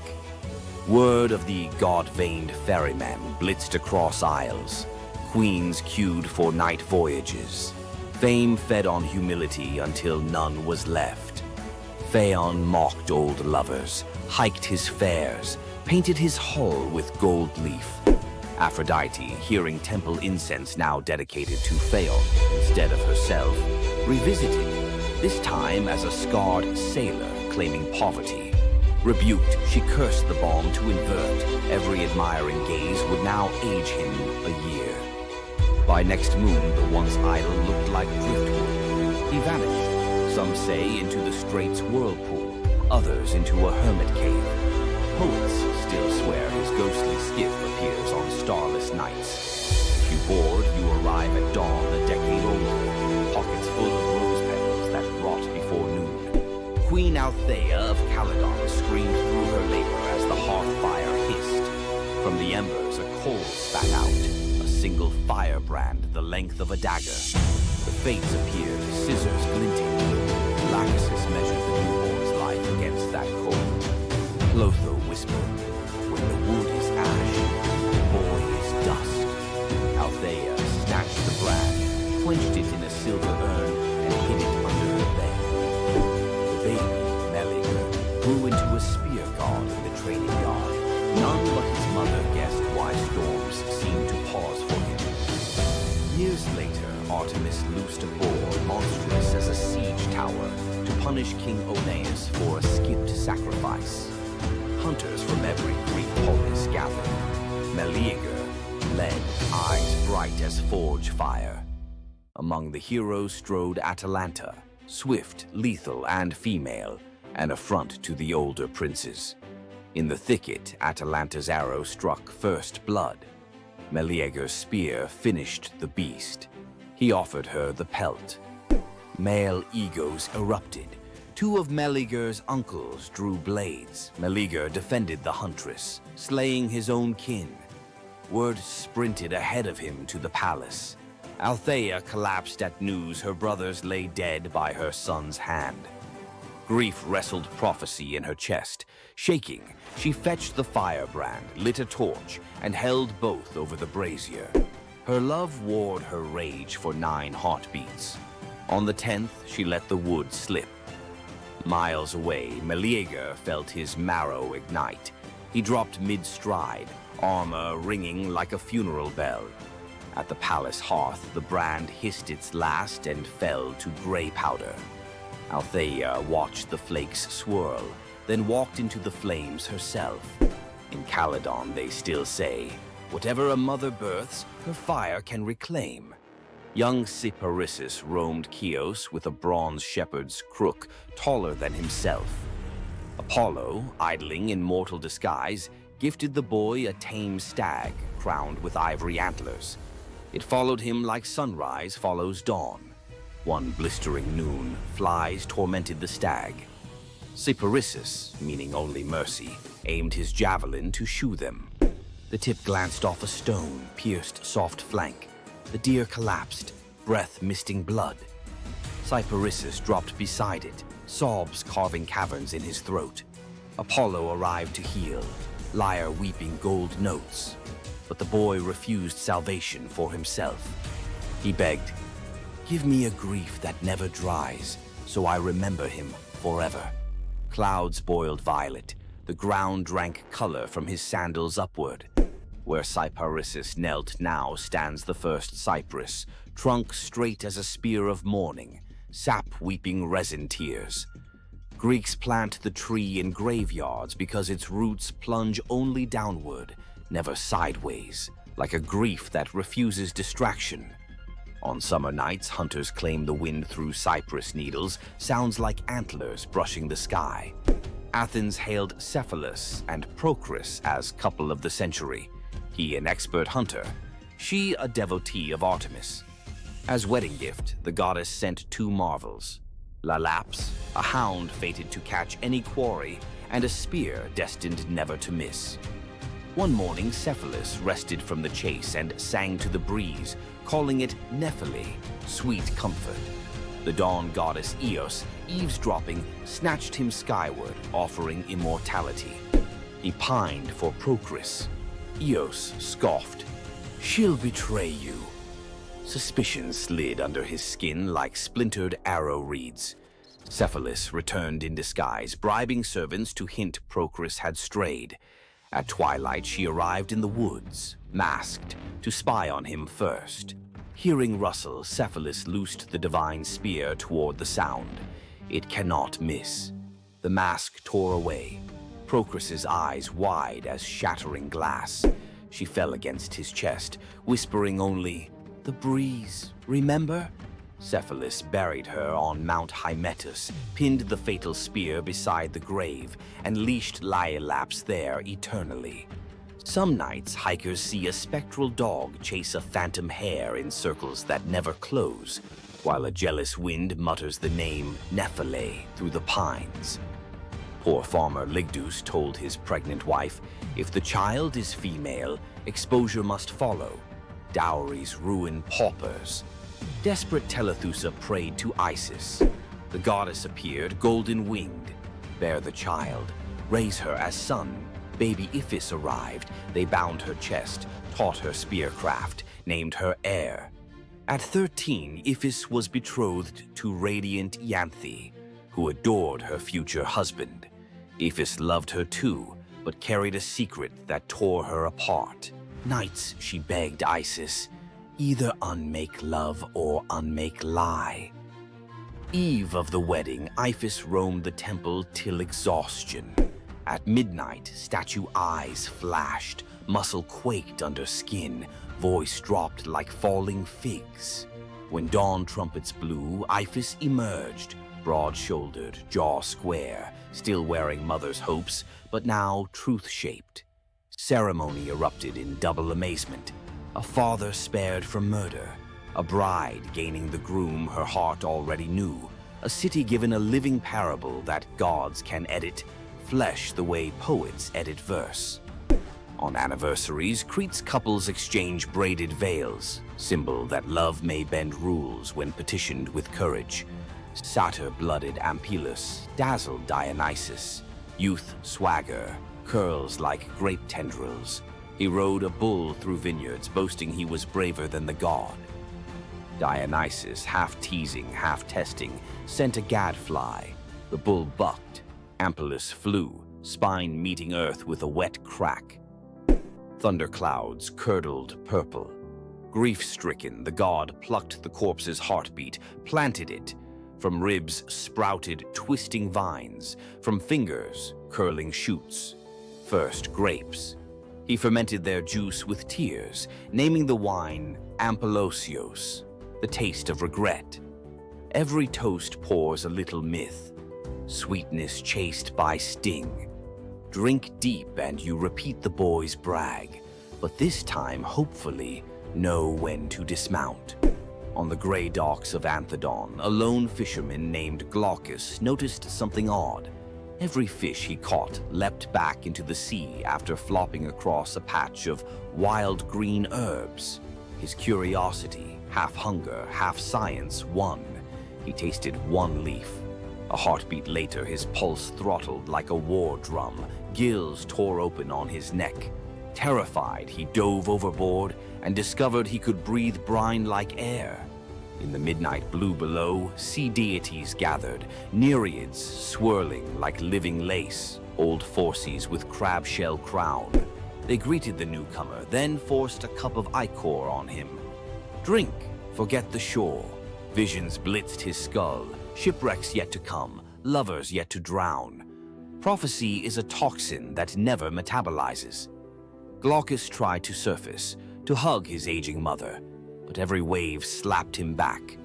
Word of the god-veined ferryman blitzed across isles. Queens queued for night voyages. Fame fed on humility until none was left. Phaon mocked old lovers, hiked his fares, painted his hull with gold leaf. Aphrodite, hearing temple incense now dedicated to Phaon instead of herself, revisited, this time as a scarred sailor claiming poverty. Rebuked, she cursed the balm to invert. Every admiring gaze would now age him a year. By next moon, the once idol looked like driftwood. He vanished, some say into the strait's whirlpool, others into a hermit cave. Poets still swear his ghostly skiff appears on starless nights. If you board, you arrive at dawn a decade older, pockets full of rose petals that rot before noon. Queen Althea of Caledon screamed through her labor as the hearth fire hissed. From the embers, a coal spat out, a single firebrand the length of a dagger. The fates appeared, scissors glinting. Lachesis measured the newborn's life against that coal. Clotho whispered, when the wood is ash, the boy is dust. Althea snatched the brand, quenched it in a silver urn, and hid it under her bed. The baby, Meleager, grew into a spear god in the training yard. None but his mother guessed why storms seemed to pause for him. Years later, Artemis loosed a boar monstrous as a siege tower to punish King Oeneus for a skipped sacrifice. Hunters from every Greek polis gathered. Meleager led, eyes bright as forge fire. Among the heroes strode Atalanta, swift, lethal, and female, an affront to the older princes. In the thicket, Atalanta's arrow struck first blood. Meleager's spear finished the beast. He offered her the pelt. Male egos erupted. Two of Meleager's uncles drew blades. Meleager defended the huntress, slaying his own kin. Word sprinted ahead of him to the palace. Althea collapsed at news her brothers lay dead by her son's hand. Grief wrestled prophecy in her chest. Shaking, she fetched the firebrand, lit a torch, and held both over the brazier. Her love warred her rage for 9 heartbeats. On the 10th, she let the wood slip. Miles away, Meleager felt his marrow ignite. He dropped mid-stride, armor ringing like a funeral bell. At the palace hearth, the brand hissed its last and fell to gray powder. Althea watched the flakes swirl, then walked into the flames herself. In Caledon, they still say, whatever a mother births, her fire can reclaim. Young Cyparissus roamed Chios with a bronze shepherd's crook taller than himself. Apollo, idling in mortal disguise, gifted the boy a tame stag crowned with ivory antlers. It followed him like sunrise follows dawn. One blistering noon, flies tormented the stag. Cyparissus, meaning only mercy, aimed his javelin to shoe them. The tip glanced off a stone, pierced soft flank. The deer collapsed, breath misting blood. Cyparissus dropped beside it, sobs carving caverns in his throat. Apollo arrived to heal, lyre weeping gold notes. But the boy refused salvation for himself. He begged, "Give me a grief that never dries, so I remember him forever." Clouds boiled violet. The ground drank color from his sandals upward. Where Cyparissus knelt now stands the first cypress, trunk straight as a spear of mourning, sap weeping resin tears. Greeks plant the tree in graveyards because its roots plunge only downward, never sideways, like a grief that refuses distraction. On summer nights, hunters claim the wind through cypress needles sounds like antlers brushing the sky. Athens hailed Cephalus and Procris as couple of the century. He an expert hunter, she a devotee of Artemis. As wedding gift, the goddess sent 2 marvels. Lalaps, a hound fated to catch any quarry, and a spear destined never to miss. One morning, Cephalus rested from the chase and sang to the breeze, calling it Nephele, sweet comfort. The dawn goddess Eos, eavesdropping, snatched him skyward, offering immortality. He pined for Procris. Eos scoffed, "She'll betray you." Suspicion slid under his skin like splintered arrow reeds. Cephalus returned in disguise, bribing servants to hint Procris had strayed. At twilight, she arrived in the woods, masked, to spy on him first. Hearing rustle, Cephalus loosed the divine spear toward the sound. It cannot miss. The mask tore away, Procris's eyes wide as shattering glass. She fell against his chest, whispering only, "The breeze, remember?" Cephalus buried her on Mount Hymettus, pinned the fatal spear beside the grave, and leashed Laiolaps there eternally. Some nights, hikers see a spectral dog chase a phantom hare in circles that never close, while a jealous wind mutters the name Nephele through the pines. Poor farmer Ligdus told his pregnant wife, if the child is female, exposure must follow. Dowries ruin paupers. Desperate Telethusa prayed to Isis. The goddess appeared, golden-winged. Bear the child, raise her as son. Baby Iphis arrived. They bound her chest, taught her spearcraft, named her heir. At 13, Iphis was betrothed to radiant Ianthe, who adored her future husband. Iphis loved her too, but carried a secret that tore her apart. Nights she begged Isis, either unmake love or unmake lie. Eve of the wedding, Iphis roamed the temple till exhaustion. At midnight, statue eyes flashed, muscle quaked under skin, voice dropped like falling figs. When dawn trumpets blew, Iphis emerged, broad-shouldered, jaw square, still wearing mother's hopes, but now truth-shaped. Ceremony erupted in double amazement. A father spared from murder, a bride gaining the groom her heart already knew, a city given a living parable that gods can edit flesh the way poets edit verse. On anniversaries, Crete's couples exchange braided veils, symbol that love may bend rules when petitioned with courage. Satyr-blooded Ampelus dazzled Dionysus. Youth swagger, curls like grape tendrils. He rode a bull through vineyards, boasting he was braver than the god. Dionysus, half teasing, half testing, sent a gadfly. The bull bucked. Ampelus flew, spine meeting earth with a wet crack. Thunderclouds curdled purple. Grief-stricken, the god plucked the corpse's heartbeat, planted it. From ribs sprouted twisting vines, from fingers curling shoots. First grapes. He fermented their juice with tears, naming the wine Ampelosios, the taste of regret. Every toast pours a little myth, sweetness chased by sting. Drink deep and you repeat the boy's brag, but this time, hopefully, know when to dismount. On the gray docks of Anthedon, a lone fisherman named Glaucus noticed something odd. Every fish he caught leapt back into the sea after flopping across a patch of wild green herbs. His curiosity, half hunger, half science, won. He tasted one leaf. A heartbeat later, his pulse throttled like a war drum. Gills tore open on his neck. Terrified, he dove overboard and discovered he could breathe brine like air. In the midnight blue below, sea deities gathered, nereids swirling like living lace, old Phorcys with crab shell crown. They greeted the newcomer, then forced a cup of ichor on him. Drink, forget the shore. Visions blitzed his skull, shipwrecks yet to come, lovers yet to drown. Prophecy is a toxin that never metabolizes. Glaucus tried to surface, to hug his aging mother, but every wave slapped him back.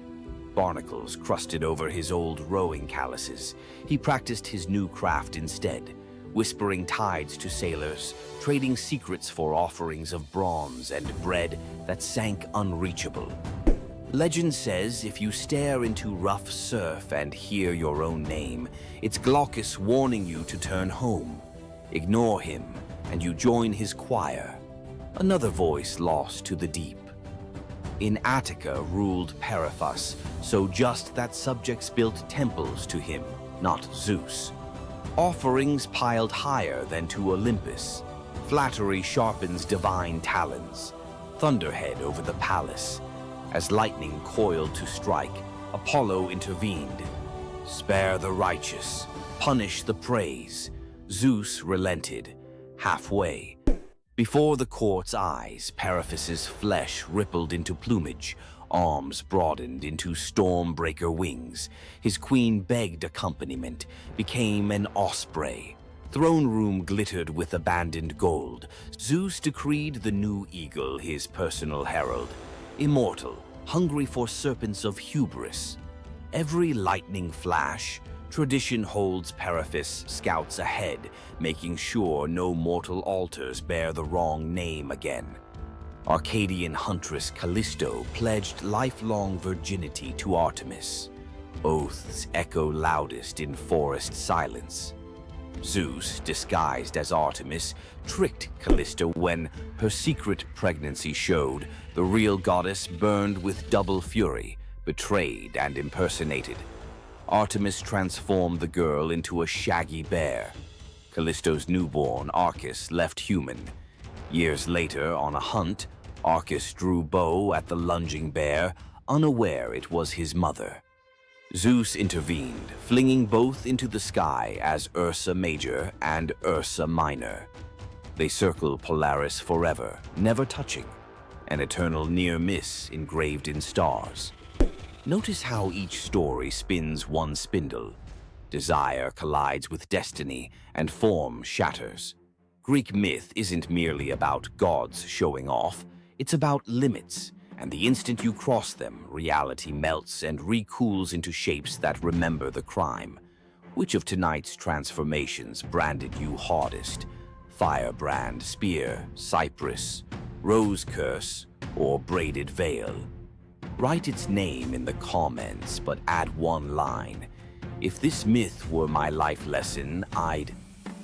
Barnacles crusted over his old rowing calluses. He practiced his new craft instead, whispering tides to sailors, trading secrets for offerings of bronze and bread that sank unreachable. Legend says if you stare into rough surf and hear your own name, it's Glaucus warning you to turn home. Ignore him, and you join his choir. Another voice lost to the deep. In Attica ruled Periphas, so just that subjects built temples to him, not Zeus. Offerings piled higher than to Olympus. Flattery sharpens divine talons. Thunderhead over the palace. As lightning coiled to strike, Apollo intervened. Spare the righteous, punish the praise. Zeus relented, halfway. Before the court's eyes, Periphas's flesh rippled into plumage, arms broadened into stormbreaker wings. His queen begged accompaniment, became an osprey. Throne room glittered with abandoned gold. Zeus decreed the new eagle his personal herald. Immortal, hungry for serpents of hubris. Every lightning flash, tradition holds Periphas scouts ahead, making sure no mortal altars bear the wrong name again. Arcadian huntress Callisto pledged lifelong virginity to Artemis. Oaths echo loudest in forest silence. Zeus, disguised as Artemis, tricked Callisto when her secret pregnancy showed. The real goddess burned with double fury, betrayed and impersonated. Artemis transformed the girl into a shaggy bear. Callisto's newborn, Arcus, left human. Years later, on a hunt, Arcus drew bow at the lunging bear, unaware it was his mother. Zeus intervened, flinging both into the sky as Ursa Major and Ursa Minor. They circle Polaris forever, never touching, an eternal near miss engraved in stars. Notice how each story spins one spindle. Desire collides with destiny, and form shatters. Greek myth isn't merely about gods showing off, it's about limits, and the instant you cross them, reality melts and recools into shapes that remember the crime. Which of tonight's transformations branded you hardest? Firebrand, spear, cypress, rose curse, or braided veil? Write its name in the comments, but add one line. If this myth were my life lesson, I'd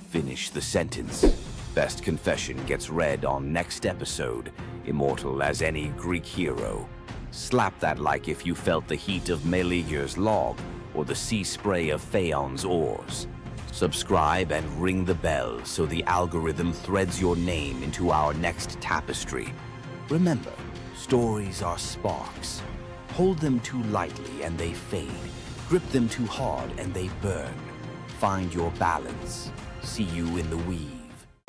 finish the sentence. Best confession gets read on next episode, immortal as any Greek hero. Slap that like if you felt the heat of Meleager's log or the sea spray of Phaon's oars. Subscribe and ring the bell so the algorithm threads your name into our next tapestry. Remember, stories are sparks. Hold them too lightly and they fade. Grip them too hard and they burn. Find your balance. See you in the weave.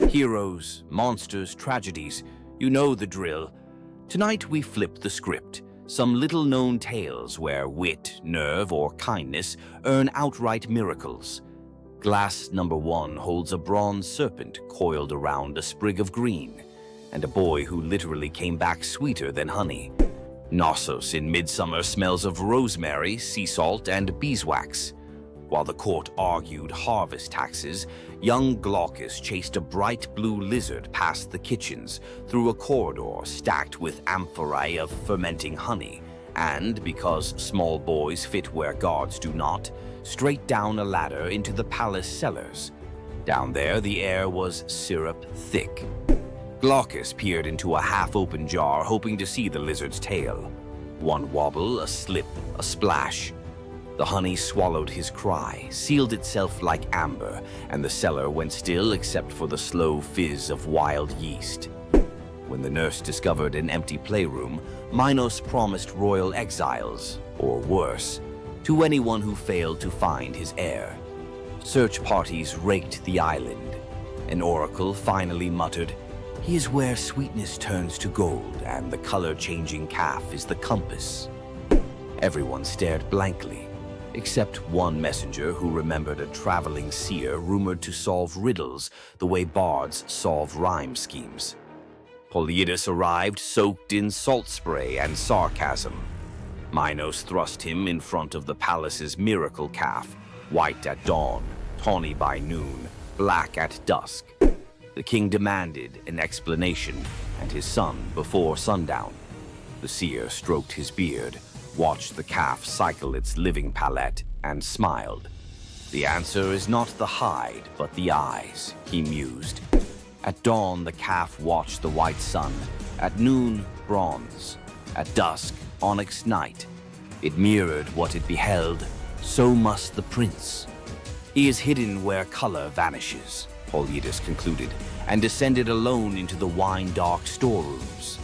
Heroes, monsters, tragedies, you know the drill. Tonight we flip the script. Some little-known tales where wit, nerve, or kindness earn outright miracles. Glass number 1 holds a bronze serpent coiled around a sprig of green, and a boy who literally came back sweeter than honey. Knossos in Midsummer smells of rosemary, sea salt, and beeswax. While the court argued harvest taxes, young Glaucus chased a bright blue lizard past the kitchens, through a corridor stacked with amphorae of fermenting honey, and, because small boys fit where gods do not, straight down a ladder into the palace cellars. Down there, the air was syrup thick. Glaucus peered into a half-open jar, hoping to see the lizard's tail. One wobble, a slip, a splash. The honey swallowed his cry, sealed itself like amber, and the cellar went still except for the slow fizz of wild yeast. When the nurse discovered an empty playroom, Minos promised royal exiles, or worse, to anyone who failed to find his heir. Search parties raked the island. An oracle finally muttered, "He is where sweetness turns to gold, and the color-changing calf is the compass." Everyone stared blankly, except one messenger who remembered a traveling seer rumored to solve riddles the way bards solve rhyme schemes. Polyidus arrived soaked in salt spray and sarcasm. Minos thrust him in front of the palace's miracle calf, white at dawn, tawny by noon, black at dusk. The king demanded an explanation, and his son before sundown. The seer stroked his beard, watched the calf cycle its living palette, and smiled. "The answer is not the hide, but the eyes," he mused. At dawn, the calf watched the white sun. At noon, bronze. At dusk, onyx night. It mirrored what it beheld. So must the prince. He is hidden where color vanishes, Polyidus concluded, and descended alone into the wine-dark storerooms.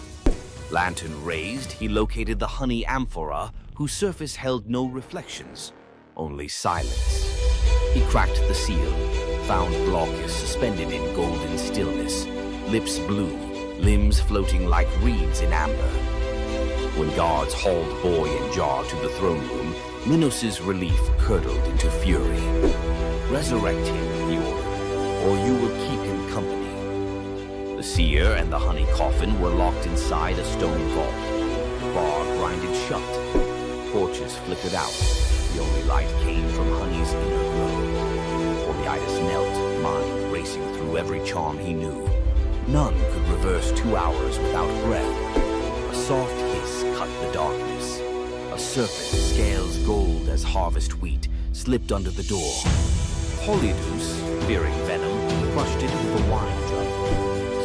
Lantern raised, he located the honey amphora, whose surface held no reflections, only silence. He cracked the seal, found Glaucus suspended in golden stillness, lips blue, limbs floating like reeds in amber. When guards hauled boy and jar to the throne room, Minos' relief curdled into fury. "Resurrect him," he ordered, "or you will keep him company." The seer and the honey coffin were locked inside a stone vault. Bar grinded shut. Torches flickered out. The only light came from honey's inner glow. Polyidus knelt, mind racing through every charm he knew. None could reverse 2 hours without breath. A soft hiss cut the darkness. A serpent, scales gold as harvest wheat, slipped under the door. Polyidus, fearing venom, crushed it with a wine jug.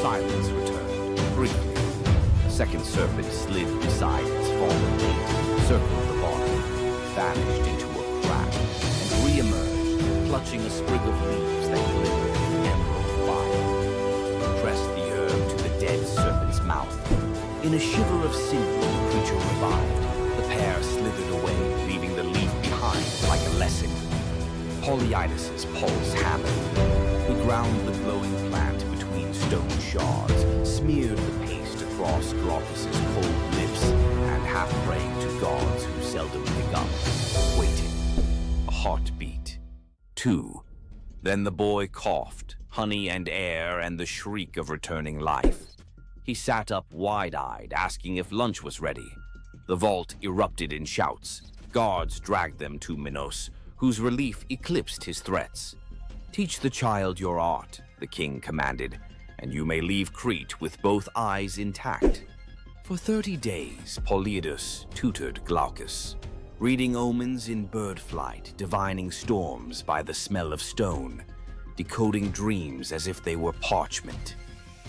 Silence returned, briefly. A second serpent slid beside its fallen mate, circled the bottom, vanished into a crack, and re-emerged, clutching a sprig of leaves that glittered in emerald fire. Pressed the herb to the dead serpent's mouth. In a shiver of cinder, the creature revived. The pair slithered away, leaving the leaf behind like a lesson. Polyidus' pulse hammered. He ground the glowing plant between stone shards, smeared the paste across Glaucus' cold lips, and half praying to gods who seldom pick up, waited. A heartbeat. 2. Then the boy coughed, honey and air and the shriek of returning life. He sat up wide-eyed, asking if lunch was ready. The vault erupted in shouts. Guards dragged them to Minos, whose relief eclipsed his threats. "Teach the child your art," the king commanded, "and you may leave Crete with both eyes intact." For 30 days, Polyidus tutored Glaucus, reading omens in bird flight, divining storms by the smell of stone, decoding dreams as if they were parchment.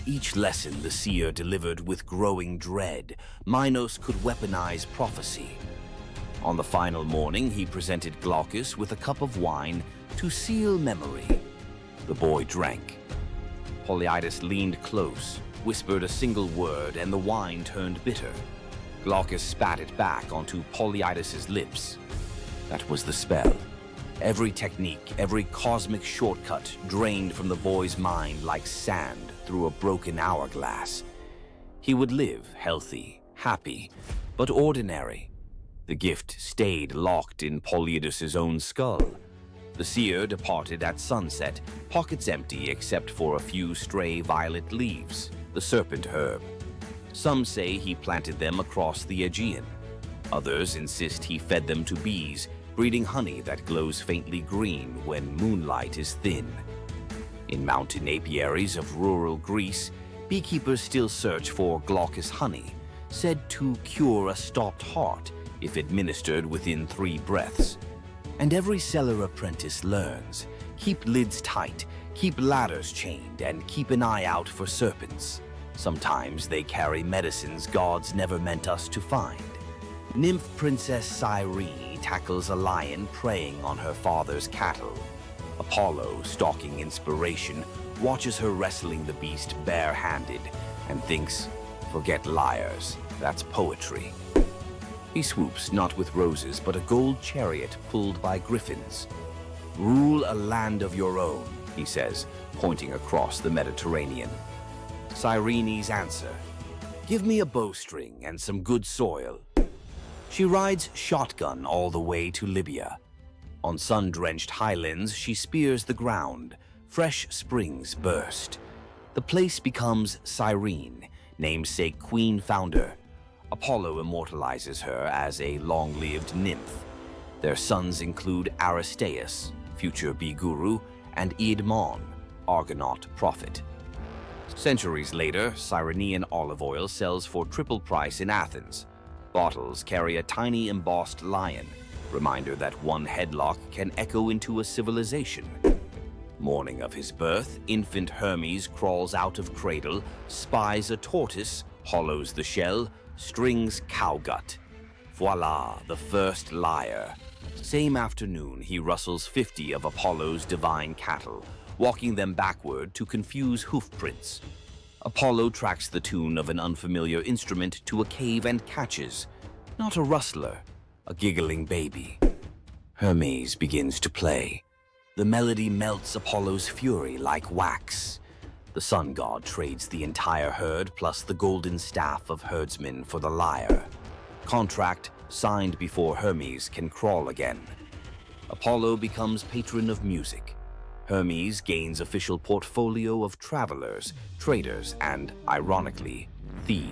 Each lesson the seer delivered with growing dread. Minos could weaponize prophecy. On the final morning, he presented Glaucus with a cup of wine to seal memory. The boy drank. Polyidus leaned close, whispered a single word, and the wine turned bitter. Glaucus spat it back onto Polyidus's lips. That was the spell. Every technique, every cosmic shortcut drained from the boy's mind like sand through a broken hourglass. He would live healthy, happy, but ordinary. The gift stayed locked in Polyidus's own skull. The seer departed at sunset, pockets empty except for a few stray violet leaves, the serpent herb. Some say he planted them across the Aegean. Others insist he fed them to bees, breeding honey that glows faintly green when moonlight is thin. In mountain apiaries of rural Greece, beekeepers still search for glaucous honey, said to cure a stopped heart if administered within 3 breaths. And every cellar apprentice learns, keep lids tight, keep ladders chained, and keep an eye out for serpents. Sometimes they carry medicines gods never meant us to find. Nymph Princess Cyrene tackles a lion preying on her father's cattle. Apollo, stalking inspiration, watches her wrestling the beast bare-handed and thinks, forget liars, that's poetry. He swoops not with roses but a gold chariot pulled by griffins. Rule a land of your own, he says, pointing across the Mediterranean. Cyrene's answer, give me a bowstring and some good soil. She rides shotgun all the way to Libya. On sun-drenched highlands, she spears the ground. Fresh springs burst. The place becomes Cyrene, namesake queen founder. Apollo immortalizes her as a long-lived nymph. Their sons include Aristaeus, future bee guru, and Eadmon, Argonaut prophet. Centuries later, Cyrenean olive oil sells for triple price in Athens. Bottles carry a tiny embossed lion, reminder that one headlock can echo into a civilization. Morning of his birth, infant Hermes crawls out of cradle, spies a tortoise, hollows the shell, strings cowgut. Voila, the first lyre. Same afternoon, he rustles 50 of Apollo's divine cattle, walking them backward to confuse hoofprints. Apollo tracks the tune of an unfamiliar instrument to a cave and catches, not a rustler, a giggling baby. Hermes begins to play. The melody melts Apollo's fury like wax. The sun god trades the entire herd plus the golden staff of herdsmen for the lyre. Contract signed before Hermes can crawl again. Apollo becomes patron of music. Hermes gains official portfolio of travelers, traders, and, ironically, thieves.